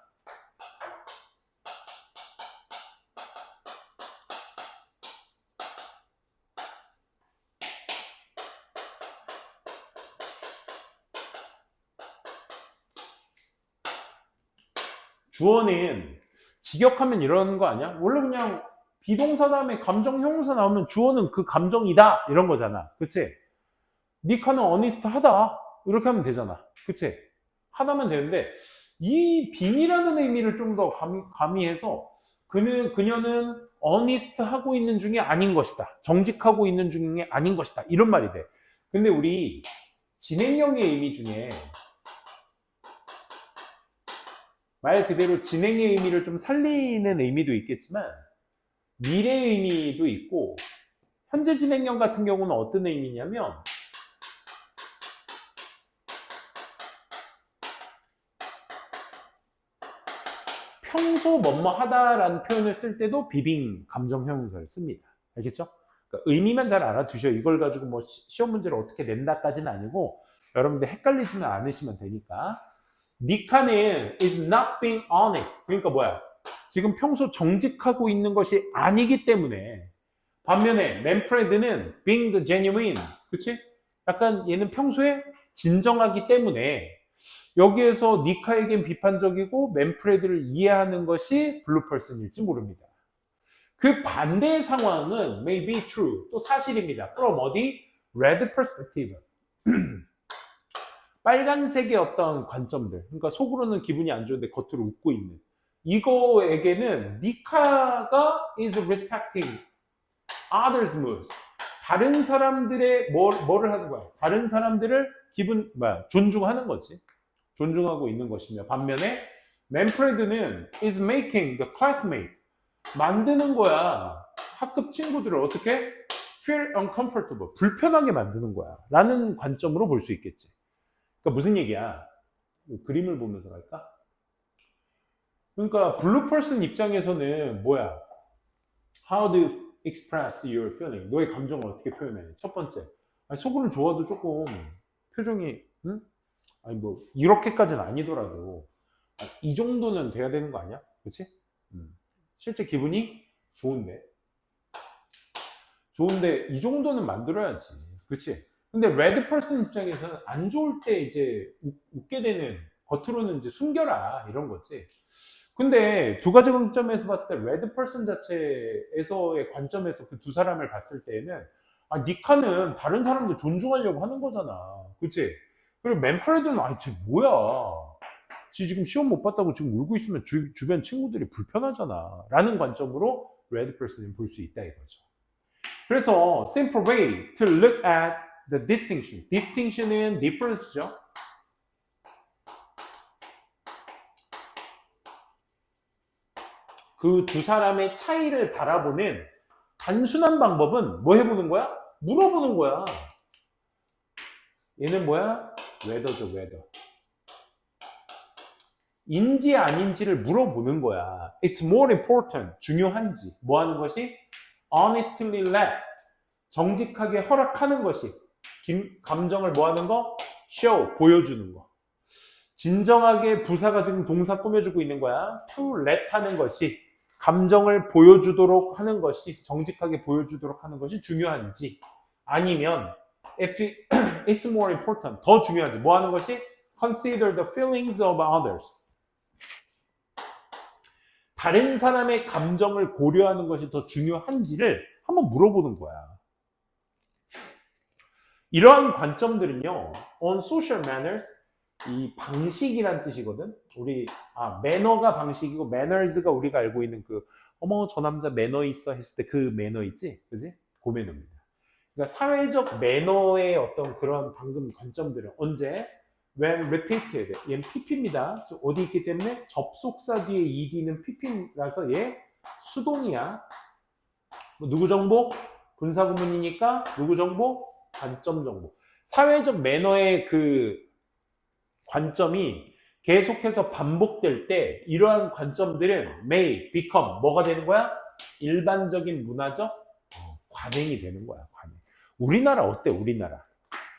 S1: 주어는 직역하면 이러는 거 아니야? 원래 그냥 비동사 다음에 감정 형용사 나오면 주어는 그 감정이다 이런 거잖아. 그치? 니카는 어니스트하다 이렇게 하면 되잖아. 그치? 하다면 되는데 이 빙이라는 의미를 좀 더 가미해서 그녀는 어니스트 하고 있는 중에 아닌 것이다. 정직하고 있는 중에 아닌 것이다. 이런 말이 돼. 근데 우리 진행형의 의미 중에 말 그대로 진행의 의미를 좀 살리는 의미도 있겠지만 미래의 의미도 있고 현재 진행형 같은 경우는 어떤 의미냐면 평소 뭐뭐하다라는 표현을 쓸 때도 비빙 감정 형용사를 씁니다. 알겠죠? 그러니까 의미만 잘 알아두셔. 이걸 가지고 뭐 시험 문제를 어떻게 낸다까지는 아니고 여러분들 헷갈리지는 않으시면 되니까. 니카는 is not being honest. 그러니까 뭐야? 지금 평소 정직하고 있는 것이 아니기 때문에 반면에 맨프레드는 being the genuine. 그치? 약간 얘는 평소에 진정하기 때문에 여기에서 니카에겐 비판적이고 맨프레드를 이해하는 것이 블루펄슨일지 모릅니다. 그 반대의 상황은 may be true. 또 사실입니다. from 어디? red perspective. 빨간색의 어떤 관점들. 그러니까 속으로는 기분이 안 좋은데 겉으로 웃고 있는. 이거에게는 니카가 is respecting others' moods. 다른 사람들의 뭐를 하는 거야? 다른 사람들을 존중하는 거지. 존중하고 있는 것이며 반면에 맨프레드는 is making the classmate 만드는 거야. 학급 친구들을 어떻게? feel uncomfortable. 불편하게 만드는 거야. 라는 관점으로 볼 수 있겠지. 그러니까 무슨 얘기야? 그림을 보면서 갈까? 그러니까 블루 퍼슨 입장에서는 뭐야? How do you express your feeling? 너의 감정을 어떻게 표현해? 첫 번째. 속으로는 좋아도 조금 표정이 응? 뭐 이렇게까지는 아니더라도 이 정도는 돼야 되는 거 아니야? 그렇지? 실제 기분이 좋은데 이 정도는 만들어야지. 그렇지? 근데 레드 퍼슨 입장에서는 안 좋을 때 이제 웃게 되는 겉으로는 이제 숨겨라 이런 거지. 근데 두 가지 관점에서 봤을 때 레드 퍼슨 자체에서의 관점에서 그 두 사람을 봤을 때에는 니카는 다른 사람도 존중하려고 하는 거잖아. 그치? 그리고 맨프레드는 쟤 뭐야? 지 지금 시험 못 봤다고 지금 울고 있으면 주변 친구들이 불편하잖아. 라는 관점으로 레드 퍼슨은 볼 수 있다 이거죠. 그래서 simple way to look at the distinction. distinction은 difference죠. 그 두 사람의 차이를 바라보는 단순한 방법은 뭐 해보는 거야? 물어보는 거야. 얘는 뭐야? 웨더죠, 웨더. 인지 아닌지를 물어보는 거야. It's more important. 중요한지. 뭐 하는 것이? Honestly let. 정직하게 허락하는 것이. 감정을 뭐 하는 거? Show. 보여주는 거. 진정하게 부사가 지금 동사 꾸며주고 있는 거야. To let 하는 것이. 감정을 보여주도록 하는 것이. 정직하게 보여주도록 하는 것이 중요한지. 아니면 if it's more important. 더 중요한지. 뭐 하는 것이? Consider the feelings of others. 다른 사람의 감정을 고려하는 것이 더 중요한지를 한번 물어보는 거야. 이러한 관점들은요, on social manners, 이 방식이란 뜻이거든. 매너가 방식이고, manners가 우리가 알고 있는 어머, 저 남자 매너 있어 했을 때 그 매너 있지? 그지? 그 매너입니다. 그러니까 사회적 매너의 어떤 그런 방금 관점들은 언제? when repeated. 얘는 pp입니다. 어디 있기 때문에 접속사 뒤에 ed는 pp라서 얘 수동이야. 누구 정보? 분사구문이니까 누구 정보? 관점 정보. 사회적 매너의 그 관점이 계속해서 반복될 때 이러한 관점들은 may become 뭐가 되는 거야? 일반적인 문화적 관행이 되는 거야. 관행. 우리나라 어때?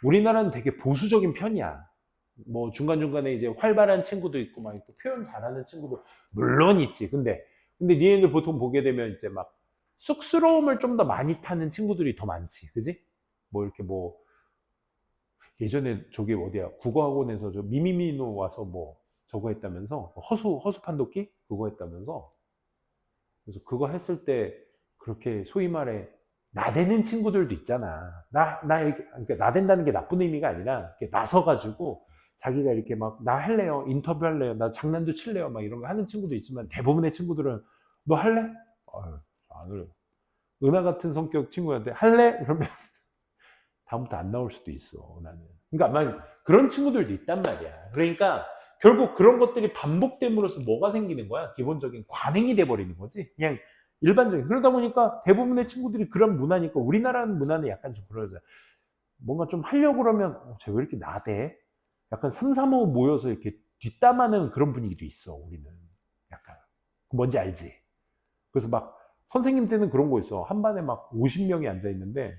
S1: 우리나라는 되게 보수적인 편이야. 뭐 중간중간에 이제 활발한 친구도 있고 막 있고 표현 잘하는 친구도 물론 있지. 근데 니네들 보통 보게 되면 이제 막 쑥스러움을 좀 더 많이 타는 친구들이 더 많지. 그지? 뭐 이렇게 뭐 예전에 저기 어디야 국어학원에서 저 미미미노 와서 뭐 저거 했다면서 허수 판독기 그거 했다면서. 그래서 그거 했을 때 그렇게 소위 말해 나대는 친구들도 있잖아. 나 이렇게 그러니까 나댄다는 게 나쁜 의미가 아니라 이렇게 나서가지고 자기가 이렇게 막 나 할래요, 인터뷰 할래요, 나 장난도 칠래요, 막 이런 거 하는 친구도 있지만 대부분의 친구들은 너 할래? 아유, 안 그래. 은하 같은 성격 친구한테 할래? 그러면 다음부터 안 나올 수도 있어, 나는. 그러니까 아마 그런 친구들도 있단 말이야. 그러니까 결국 그런 것들이 반복됨으로써 뭐가 생기는 거야? 기본적인 관행이 돼버리는 거지. 그냥 일반적인. 그러다 보니까 대부분의 친구들이 그런 문화니까 우리나라는 문화는 약간 좀 그러죠. 뭔가 좀 하려고 그러면 쟤 왜 이렇게 나대? 약간 3, 4, 5 모여서 이렇게 뒷담하는 그런 분위기도 있어, 우리는. 약간. 뭔지 알지? 그래서 막 선생님 때는 그런 거 있어. 한 반에 막 50명이 앉아 있는데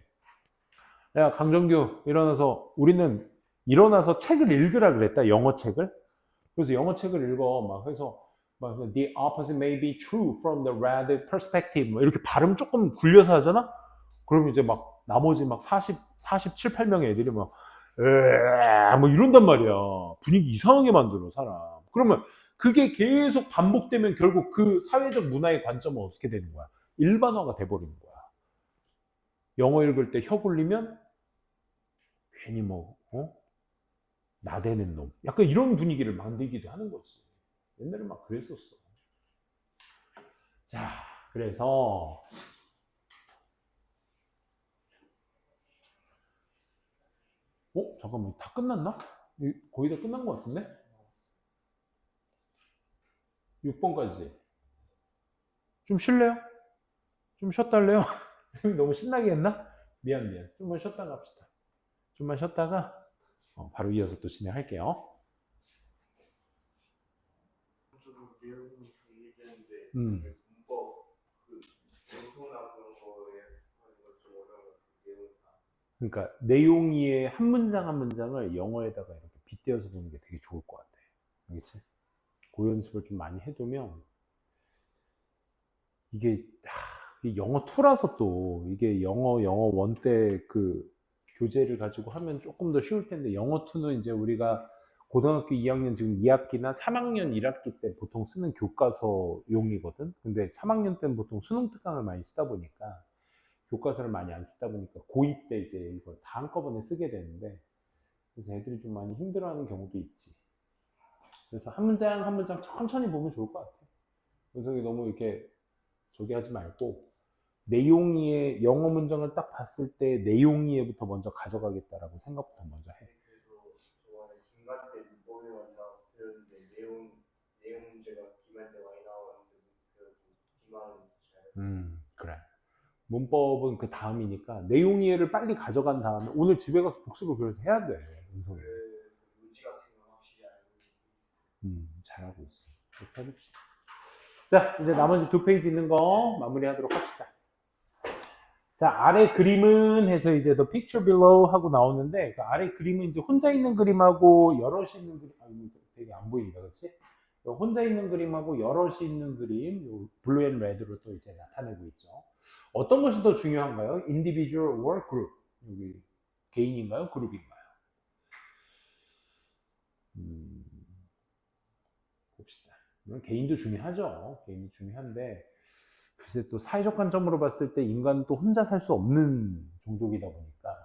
S1: 야, 강정규 일어나서 우리는 일어나서 책을 읽으라 그랬다. 영어 책을. 그래서 영어 책을 읽어. 막 해서 막 the opposite may be true from the read perspective. 뭐 이렇게 발음 조금 굴려서 하잖아. 그러면 이제 막 나머지 막 47, 8명의 애들이 막 뭐 이런단 말이야. 분위기 이상하게 만들어 사람. 그러면 그게 계속 반복되면 결국 그 사회적 문화의 관점은 어떻게 되는 거야? 일반화가 돼버리는 거야. 영어 읽을 때 혀 굴리면 괜히 뭐 나대는 놈. 약간 이런 분위기를 만들기도 하는 거지. 옛날에 막 그랬었어. 자, 그래서 잠깐만, 다 끝났나? 거의 다 끝난 것 같은데? 6번까지. 좀 쉴래요? 좀 쉬었다 할래요? 너무 신나게 했나? 미안. 좀만 쉬었다가 합시다. 좀만 쉬었다가 바로 이어서 또 진행할게요.
S2: 저도 내용 얘기했는데
S1: 음.
S2: 문법 영소나 그런 거에 하는 거좀 어려운 내용
S1: 그러니까 내용의 한 문장 한 문장을 영어에다가 이렇게 빗대어서 보는 게 되게 좋을 것 같아. 알겠지? 그 연습을 좀 많이 해두면 이게 영어 2라서 또 이게 영어 1 때 그 교재를 가지고 하면 조금 더 쉬울 텐데 영어 2는 이제 우리가 고등학교 2학년 지금 2학기나 3학년 1학기 때 보통 쓰는 교과서용이거든. 근데 3학년 때는 보통 수능 특강을 많이 쓰다 보니까 교과서를 많이 안 쓰다 보니까 고2 때 이제 이걸 다 한꺼번에 쓰게 되는데 그래서 애들이 좀 많이 힘들어하는 경우도 있지. 그래서 한 문장 한 문장 천천히 보면 좋을 것 같아. 그래서 너무 이렇게 저기 하지 말고 내용이의 영어 문장을 딱 봤을 때 내용이에부터 먼저 가져가겠다라고 생각부터 먼저 해.
S2: 그래서 저번에 중간 때 문법에 많이 나왔는데 내용 문제가 기말 때 많이 나왔는데
S1: 그래. 문법은 그 다음이니까 내용 이해를 빨리 가져간 다음에 오늘 집에 가서 복습을 그래서 해야 돼. 은성이.
S2: 의지 같은 건 확실히 알고 있어요.
S1: 잘하고 있어. 이렇게 해봅시다. 자, 이제 나머지 2페이지 있는 거 마무리하도록 합시다. 자, 아래 그림은 해서 이제 the picture below 하고 나오는데 그 아래 그림은 이제 혼자 있는 그림하고 여럿이 있는 그림, 되게 안 보인다, 그렇지? 혼자 있는 그림하고 여럿이 있는 그림, 요 블루 앤 레드로 또 이제 나타내고 있죠. 어떤 것이 더 중요한가요? individual or group? 여기 개인인가요? 그룹인가요? 봅시다. 물론 개인도 중요하죠. 개인이 중요한데 글쎄 또 사회적 관점으로 봤을 때 인간은 또 혼자 살 수 없는 종족이다 보니까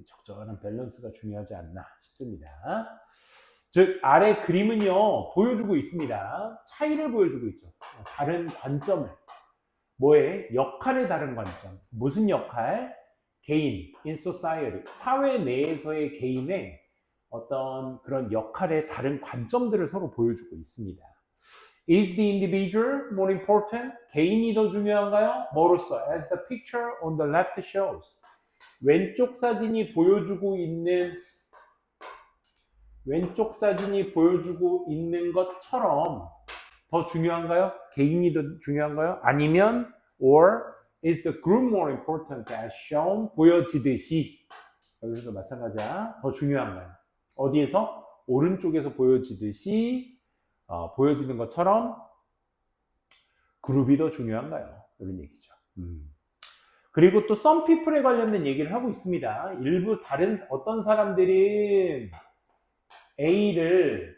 S1: 적절한 밸런스가 중요하지 않나 싶습니다. 즉 아래 그림은요 보여주고 있습니다. 차이를 보여주고 있죠. 다른 관점을. 뭐의? 역할의 다른 관점. 무슨 역할? 개인, in society. 사회 내에서의 개인의 어떤 그런 역할의 다른 관점들을 서로 보여주고 있습니다. Is the individual more important? 개인이 더 중요한가요? 뭐로써? As the picture on the left shows. 왼쪽 사진이 보여주고 있는 것처럼 더 중요한가요? 개인이 더 중요한가요? 아니면 or is the group more important as shown? 보여지듯이 여기서도 마찬가지야. 더 중요한가요? 어디에서? 오른쪽에서 보여지듯이 보여지는 것처럼 그룹이 더 중요한가요? 이런 얘기죠. 그리고 또 some people에 관련된 얘기를 하고 있습니다. 일부 다른 어떤 사람들은 A를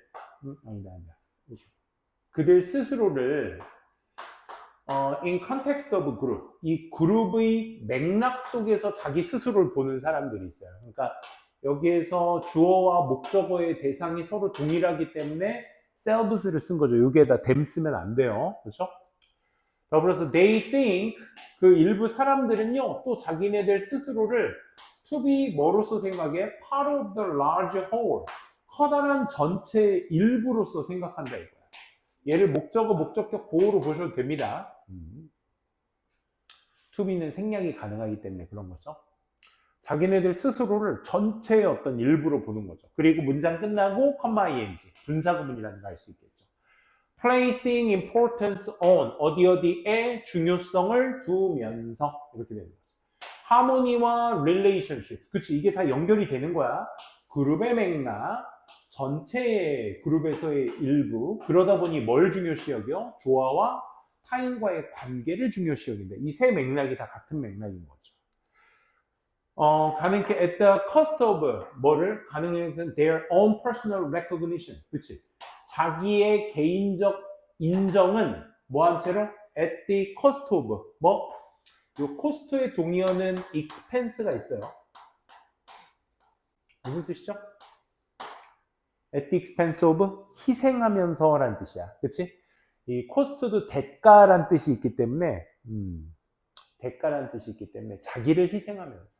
S1: 그들 스스로를 in context of group, 이 그룹의 맥락 속에서 자기 스스로를 보는 사람들이 있어요. 그러니까 여기에서 주어와 목적어의 대상이 서로 동일하기 때문에 selves를 쓴 거죠. 여기에다 them 쓰면 안 돼요. 그렇죠? 더불어서 they think, 그 일부 사람들은요 또 자기네들 스스로를 to be 뭐로서 생각해? part of the large whole, 커다란 전체의 일부로서 생각한다 이거야. 얘를 목적어, 목적격 보호로 보셔도 됩니다. to be는 생략이 가능하기 때문에 그런 거죠. 자기네들 스스로를 전체의 어떤 일부로 보는 거죠. 그리고 문장 끝나고 comma ing, 분사구문이라는 거 알 수 있겠죠. placing importance on, 어디에 중요성을 두면서 이렇게 되는 거죠. harmony와 relationship, 그치, 이게 다 연결이 되는 거야. 그룹의 맥락, 전체의 그룹에서의 일부, 그러다 보니 뭘 중요시 여겨? 조화와 타인과의 관계를 중요시 여긴다. 이 세 맥락이 다 같은 맥락인 거죠. 가능케 at the cost of 뭐를? 가능해서는 their own personal recognition. 그치? 자기의 개인적 인정은 뭐한 채로? at the cost of 뭐? 요 코스트에 동의하는 expense가 있어요. 무슨 뜻이죠? at the expense of 희생하면서 라는 뜻이야. 그치? 이 코스트도 대가란 뜻이 있기 때문에 대가란 뜻이 있기 때문에 자기를 희생하면서.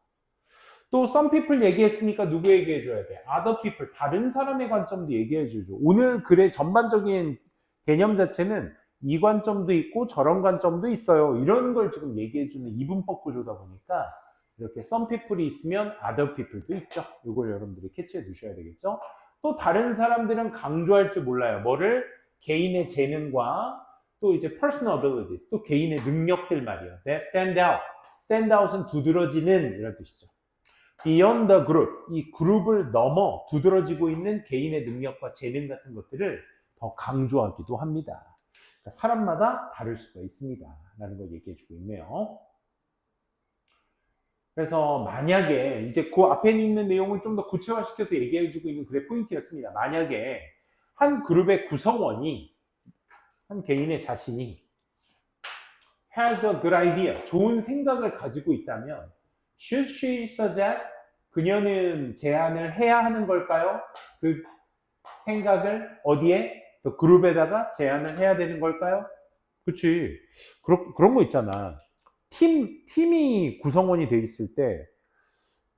S1: 또 some people 얘기했으니까 누구 얘기해줘야 돼? other people, 다른 사람의 관점도 얘기해주죠. 오늘 글의 전반적인 개념 자체는 이 관점도 있고 저런 관점도 있어요. 이런 걸 지금 얘기해주는 이분법 구조다 보니까 이렇게 some people이 있으면 other people도 있죠. 이걸 여러분들이 캐치해 두셔야 되겠죠. 또 다른 사람들은 강조할 줄 몰라요. 뭐를? 개인의 재능과 또 이제 personal abilities, 또 개인의 능력들 말이에요. That stand out. stand out은 두드러지는 이런 뜻이죠. beyond the group, 이 그룹을 넘어 두드러지고 있는 개인의 능력과 재능 같은 것들을 더 강조하기도 합니다. 그러니까 사람마다 다를 수가 있습니다. 라는 걸 얘기해주고 있네요. 그래서 만약에 이제 그 앞에 있는 내용을 좀 더 구체화시켜서 얘기해주고 있는 글의 포인트였습니다. 만약에 한 그룹의 구성원이, 한 개인의 자신이 has a good idea, 좋은 생각을 가지고 있다면 should she suggest, 그녀는 제안을 해야 하는 걸까요? 그 생각을 어디에? 또 그룹에다가 제안을 해야 되는 걸까요? 그치. 그런 거 있잖아. 팀이 구성원이 돼 있을 때,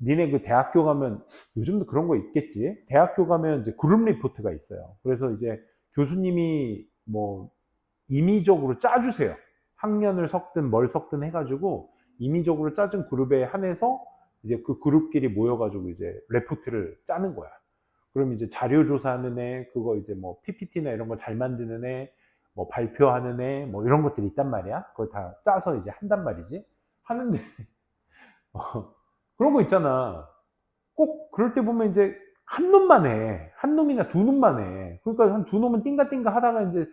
S1: 니네 그 대학교 가면, 요즘도 그런 거 있겠지? 대학교 가면 이제 그룹 리포트가 있어요. 그래서 이제 교수님이 뭐, 임의적으로 짜주세요. 학년을 섞든 뭘 섞든 해가지고 임의적으로 짜준 그룹에 한해서 이제 그 그룹끼리 모여가지고 이제 레포트를 짜는 거야. 그럼 이제 자료 조사하는 애, 그거 이제 뭐 PPT나 이런 거 잘 만드는 애, 뭐 발표하는 애, 뭐 이런 것들이 있단 말이야. 그걸 다 짜서 이제 한단 말이지. 하는데 그런 거 있잖아. 꼭 그럴 때 보면 이제 한 놈만 해. 한 놈이나 두 놈만 해. 그러니까 한 두 놈은 띵가띵가 하다가 이제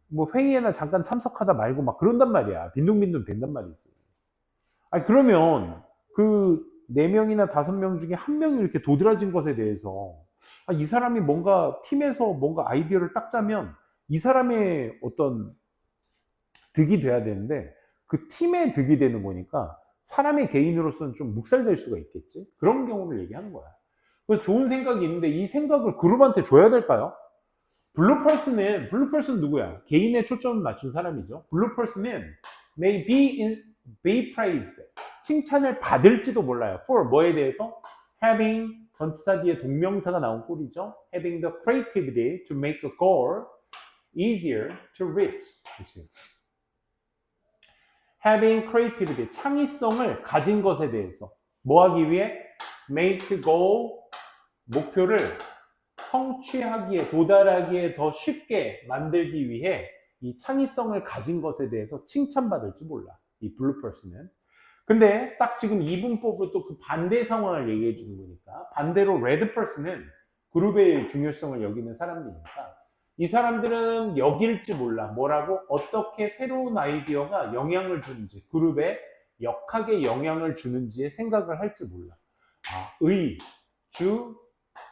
S1: 뭐 회의에나 잠깐 참석하다 말고 막 그런단 말이야. 빈둥빈둥 된단 말이지. 아니, 그러면 그 4명이나 5명 중에 한 명이 이렇게 도드라진 것에 대해서 아, 이 사람이 뭔가 팀에서 뭔가 아이디어를 딱 짜면 이 사람의 어떤 득이 돼야 되는데 그 팀의 득이 되는 거니까 사람의 개인으로서는 좀 묵살될 수가 있겠지. 그런 경우를 얘기하는 거야. 그래서 좋은 생각이 있는데 이 생각을 그룹한테 줘야 될까요? 블루펄스는 누구야? 개인의 초점을 맞춘 사람이죠. 블루펄스는 may be praised. 칭찬을 받을지도 몰라요. for 뭐에 대해서? having 전치사 뒤에 동명사가 나온 꼴이죠. having the creativity to make a goal easier to reach. having creativity, 창의성을 가진 것에 대해서 뭐 하기 위해? make goal, 목표를 성취하기에, 도달하기에 더 쉽게 만들기 위해 이 창의성을 가진 것에 대해서 칭찬받을지 몰라. 이 블루펄스는. 근데 딱 지금 이분법으로 또 그 반대 상황을 얘기해 주는 거니까 반대로 레드펄스는 그룹의 중요성을 여기는 사람들이니까 이 사람들은 여길지 몰라. 뭐라고? 어떻게 새로운 아이디어가 영향을 주는지, 그룹에 역학에 영향을 주는지에 생각을 할지 몰라. 아, 주,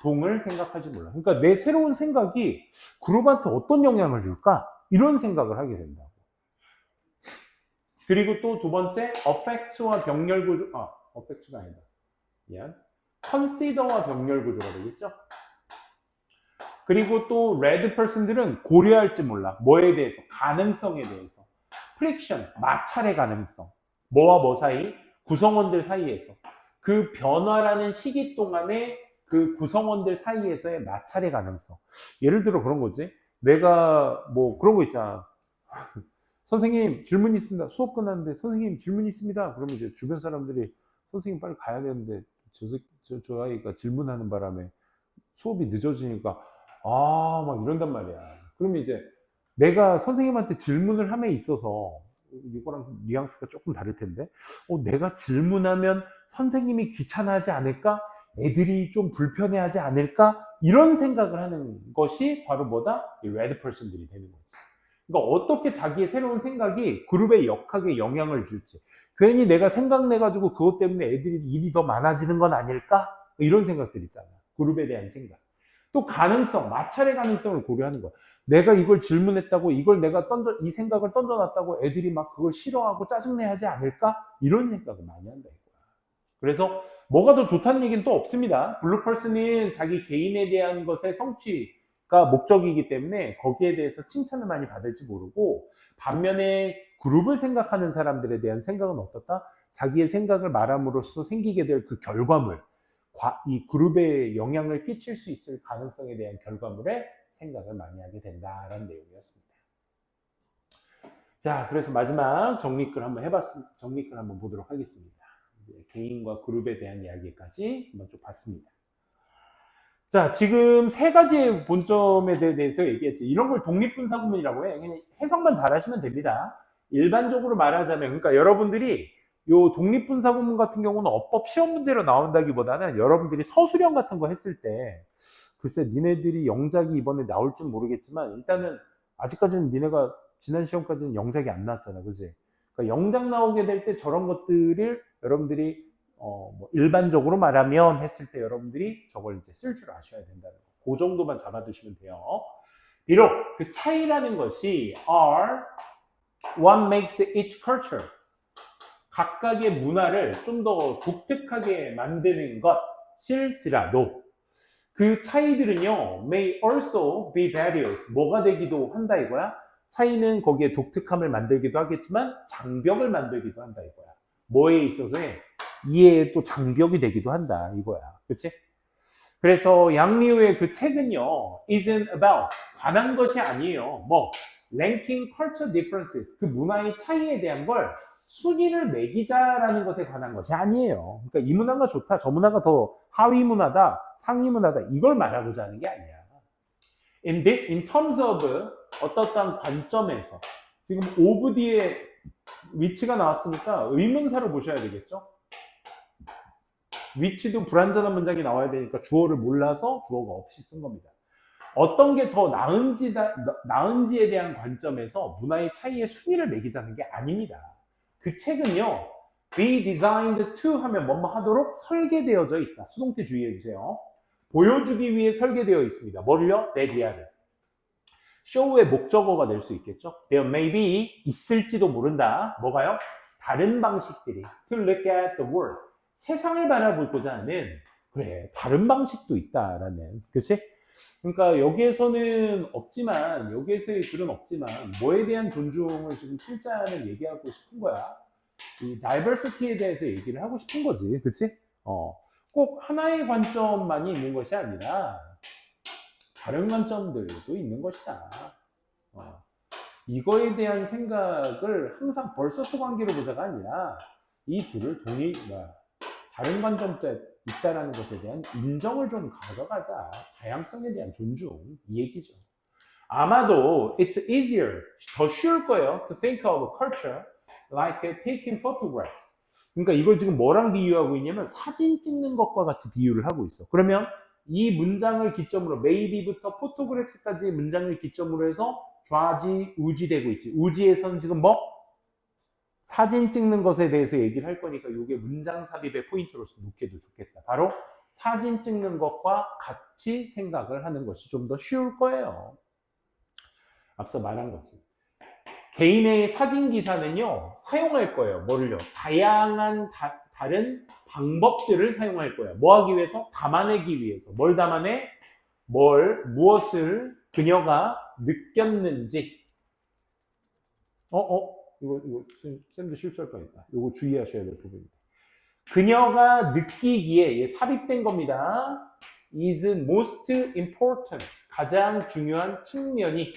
S1: 동을 생각하지 몰라. 그러니까 내 새로운 생각이 그룹한테 어떤 영향을 줄까? 이런 생각을 하게 된다고. 그리고 또 두 번째, affect와 병렬 구조, affect가 아니다. 미안. consider와 병렬 구조가 되겠죠? 그리고 또 레드 퍼슨들은 고려할지 몰라. 뭐에 대해서? 가능성에 대해서. 프릭션, 마찰의 가능성. 뭐와 뭐 사이? 구성원들 사이에서. 그 변화라는 시기 동안에 그 구성원들 사이에서의 마찰의 가능성. 예를 들어 그런 거지. 내가 뭐 그런 거 있잖아. 선생님 질문 있습니다. 수업 끝났는데 선생님 질문 있습니다. 그러면 이제 주변 사람들이 선생님 빨리 가야 되는데 저 아이가 질문하는 바람에 수업이 늦어지니까 막 이런단 말이야. 그러면 이제 내가 선생님한테 질문을 함에 있어서 이거랑 뉘앙스가 조금 다를 텐데 내가 질문하면 선생님이 귀찮아하지 않을까? 애들이 좀 불편해하지 않을까? 이런 생각을 하는 것이 바로 뭐다? 이 레드 퍼슨들이 되는 거지. 그러니까 어떻게 자기의 새로운 생각이 그룹의 역학에 영향을 줄지. 괜히 내가 생각내가지고 그것 때문에 애들이 일이 더 많아지는 건 아닐까? 이런 생각들 있잖아. 그룹에 대한 생각. 또 가능성, 마찰의 가능성을 고려하는 거야. 내가 이걸 질문했다고, 이걸 내가 이 생각을 던져놨다고 애들이 막 그걸 싫어하고 짜증내하지 않을까? 이런 생각을 많이 한다 이거야. 그래서 뭐가 더 좋다는 얘기는 또 없습니다. 블루펄슨은 자기 개인에 대한 것의 성취가 목적이기 때문에 거기에 대해서 칭찬을 많이 받을지 모르고 반면에 그룹을 생각하는 사람들에 대한 생각은 어떻다? 자기의 생각을 말함으로써 생기게 될 그 결과물, 이 그룹에 영향을 끼칠 수 있을 가능성에 대한 결과물에 생각을 많이 하게 된다라는 내용이었습니다. 자, 그래서 마지막 정리글 한번 보도록 하겠습니다. 개인과 그룹에 대한 이야기까지 한번 쭉 봤습니다. 자, 지금 세 가지의 본점에 대해서 얘기했죠. 이런 걸 독립분사구문이라고 해. 그냥 해석만 잘 하시면 됩니다. 일반적으로 말하자면, 그러니까 여러분들이 요 독립분사구문 같은 경우는 어법 시험 문제로 나온다기보다는 여러분들이 서술형 같은 거 했을 때 글쎄 니네들이 영작이 이번에 나올지는 모르겠지만 일단은 아직까지는 니네가 지난 시험까지는 영작이 안 나왔잖아. 그지? 그러니까 영작 나오게 될 때 저런 것들을 여러분들이 뭐 일반적으로 말하면 했을 때 여러분들이 저걸 이제 쓸 줄 아셔야 된다는 거. 그 정도만 잡아두시면 돼요. 비록 그 차이라는 것이 are what makes each culture 각각의 문화를 좀 더 독특하게 만드는 것일지라도 그 차이들은요 may also be various 뭐가 되기도 한다 이거야. 차이는 거기에 독특함을 만들기도 하겠지만 장벽을 만들기도 한다 이거야. 뭐에 있어서의 이해에 또 장벽이 되기도 한다 이거야. 그치? 그래서 양리우의 그 책은요 isn't about 관한 것이 아니에요. 뭐 ranking culture differences, 그 문화의 차이에 대한 걸 순위를 매기자라는 것에 관한 것이 아니에요. 그러니까 이 문화가 좋다, 저 문화가 더 하위 문화다, 상위 문화다, 이걸 말하고자 하는 게 아니야. in terms of 어떠한 관점에서 지금 of 뒤에 위치가 나왔으니까 의문사를 보셔야 되겠죠. 위치도 불완전한 문장이 나와야 되니까 주어를 몰라서 주어가 없이 쓴 겁니다. 어떤 게 더 나은지에 대한 관점에서 문화의 차이의 순위를 매기자는 게 아닙니다. 그 책은요, be designed to 하면 뭐뭐 하도록 설계되어져 있다. 수동태 주의해 주세요. 보여주기 위해 설계되어 있습니다. 뭐를요? 레디아를. show의 목적어가 될 수 있겠죠. There may be, 있을지도 모른다. 뭐가요? 다른 방식들이 to look at the world. 세상을 바라보고자 하는, 그래, 다른 방식도 있다라는, 그치? 그러니까 여기에서는 없지만, 여기에서의 글은 없지만, 뭐에 대한 존중을 지금 필자는 얘기하고 싶은 거야. 이 다이버시티에 대해서 얘기를 하고 싶은 거지, 그치? 꼭 하나의 관점만이 있는 것이 아니라, 다른 관점들도 있는 것이다. 이거에 대한 생각을 항상 벌써스 관계로 보자가 아니라, 이 둘을 다른 관점도 있다라는 것에 대한 인정을 좀 가져가자. 다양성에 대한 존중, 이 얘기죠. 아마도 it's easier, 더 쉬울 거예요. to think of culture like taking photographs. 그러니까 이걸 지금 뭐랑 비유하고 있냐면 사진 찍는 것과 같이 비유를 하고 있어. 그러면 이 문장을 기점으로 maybe부터 photographs까지의 문장을 기점으로 해서 좌지, 우지되고 있지. 우지에서는 지금 뭐? 사진 찍는 것에 대해서 얘기를 할 거니까 이게 문장 삽입의 포인트로서 놓게도 좋겠다. 바로 사진 찍는 것과 같이 생각을 하는 것이 좀 더 쉬울 거예요. 앞서 말한 것은 개인의 사진 기사는요 사용할 거예요. 뭐를요? 다양한 다른 방법들을 사용할 거예요. 뭐 하기 위해서? 담아내기 위해서. 뭘 담아내? 무엇을 그녀가 느꼈는지. 이거 쌤도 실수할 뻔했다. 이거 주의하셔야 될 부분입니다. 그녀가 느끼기에 삽입된 겁니다. is most important, 가장 중요한 측면이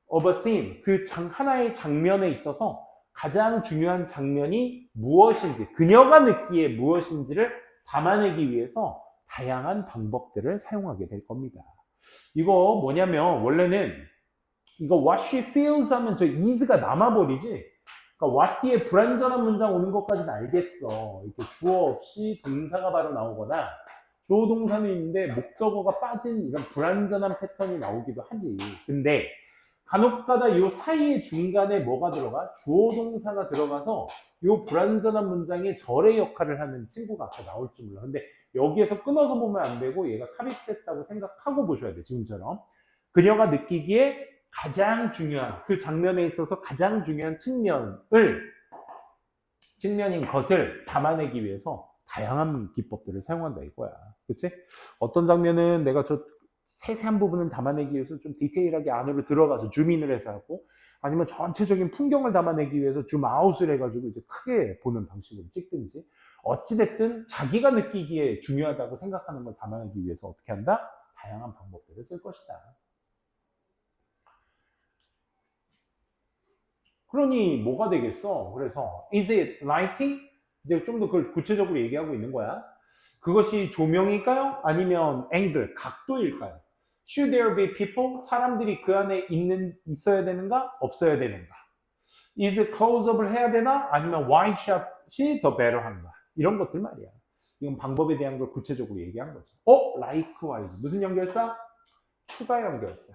S1: of a scene, 그 하나의 장면에 있어서 가장 중요한 장면이 무엇인지, 그녀가 느끼기에 무엇인지를 담아내기 위해서 다양한 방법들을 사용하게 될 겁니다. 이거 뭐냐면 원래는 이거 what she feels 하면 저 is가 남아버리지. 그러니까 what 뒤에 불완전한 문장 오는 것까지는 알겠어. 이렇게 주어 없이 동사가 바로 나오거나 주어 동사는 있는데 목적어가 빠진 이런 불완전한 패턴이 나오기도 하지. 근데 간혹가다 이 사이에 중간에 뭐가 들어가? 주어 동사가 들어가서 이 불완전한 문장의 절의 역할을 하는 친구가 아까 나올지 몰라. 근데 여기에서 끊어서 보면 안 되고 얘가 삽입됐다고 생각하고 보셔야 돼. 지금처럼. 그녀가 느끼기에 가장 중요한, 그 장면에 있어서 가장 중요한 측면인 것을 담아내기 위해서 다양한 기법들을 사용한다 이거야. 그치? 어떤 장면은 내가 저 세세한 부분을 담아내기 위해서 좀 디테일하게 안으로 들어가서 줌인을 해서 하고, 아니면 전체적인 풍경을 담아내기 위해서 줌아웃을 해가지고 이제 크게 보는 방식으로 찍든지, 어찌됐든 자기가 느끼기에 중요하다고 생각하는 걸 담아내기 위해서 어떻게 한다? 다양한 방법들을 쓸 것이다. 그러니 뭐가 되겠어? 그래서 is it lighting? 이제 좀 더 그걸 구체적으로 얘기하고 있는 거야. 그것이 조명일까요? 아니면 angle, 각도일까요? Should there be people? 사람들이 그 안에 있어야 되는가? 없어야 되는가? Is close-up을 해야 되나? 아니면 wide shot이 더 better한가? 이런 것들 말이야. 이건 방법에 대한 걸 구체적으로 얘기한 거죠. likewise. 무슨 연결사? 추가 연결사.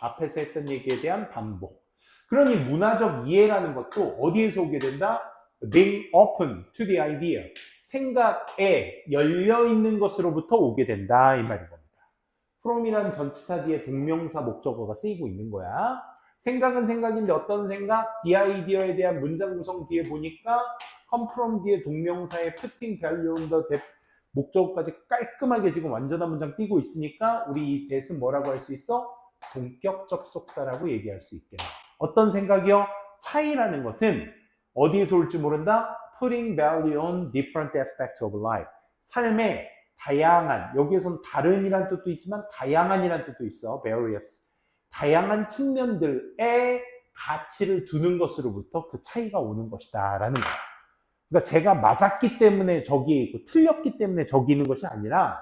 S1: 앞에서 했던 얘기에 대한 반복. 그러니 문화적 이해라는 것도 어디에서 오게 된다? Being open to the idea. 생각에 열려있는 것으로부터 오게 된다 이 말인 겁니다. from이라는 전치사 뒤에 동명사 목적어가 쓰이고 있는 거야. 생각은 생각인데 어떤 생각? the idea에 대한 문장 구성 뒤에 보니까 come from 뒤에 동명사의 putting value on the 목적어까지 깔끔하게 지금 완전한 문장 띄고 있으니까 우리 이 that은 뭐라고 할 수 있어? 동격 접속사라고 얘기할 수 있겠네. 어떤 생각이요? 차이라는 것은 어디에서 올지 모른다? Putting value on different aspects of life. 삶의 다양한, 여기에서는 다른이란 뜻도 있지만 다양한이란 뜻도 있어. various. 다양한 측면들의 가치를 두는 것으로부터 그 차이가 오는 것이다 라는 거예요. 그러니까 제가 맞았기 때문에 저기에 있고 틀렸기 때문에 저기 있는 것이 아니라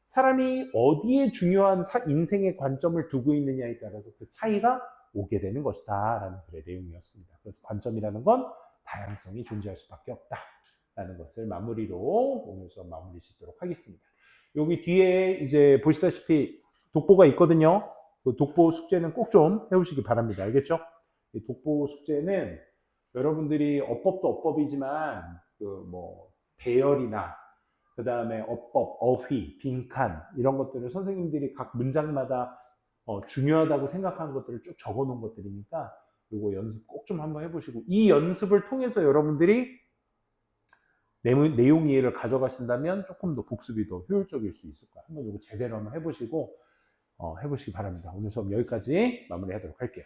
S1: 사람이 어디에 중요한 인생의 관점을 두고 있느냐에 따라서 그 차이가 오게 되는 것이다 라는 글의 내용이었습니다. 그래서 관점이라는 건 다양성이 존재할 수밖에 없다 라는 것을 마무리로 오늘 수업 마무리 짓도록 하겠습니다. 여기 뒤에 이제 보시다시피 독보가 있거든요. 그 독보 숙제는 꼭 좀 해오시기 바랍니다. 알겠죠? 이 독보 숙제는 여러분들이 어법도 어법이지만 그 뭐 배열이나 그 다음에 어법, 어휘, 빈칸 이런 것들을 선생님들이 각 문장마다 중요하다고 생각하는 것들을 쭉 적어 놓은 것들이니까 이거 연습 꼭 좀 한번 해보시고 이 연습을 통해서 여러분들이 내용 이해를 가져가신다면 조금 더 복습이 더 효율적일 수 있을 거예요. 한번 이거 제대로 한번 해보시고 해보시기 바랍니다. 오늘 수업 여기까지 마무리하도록 할게요.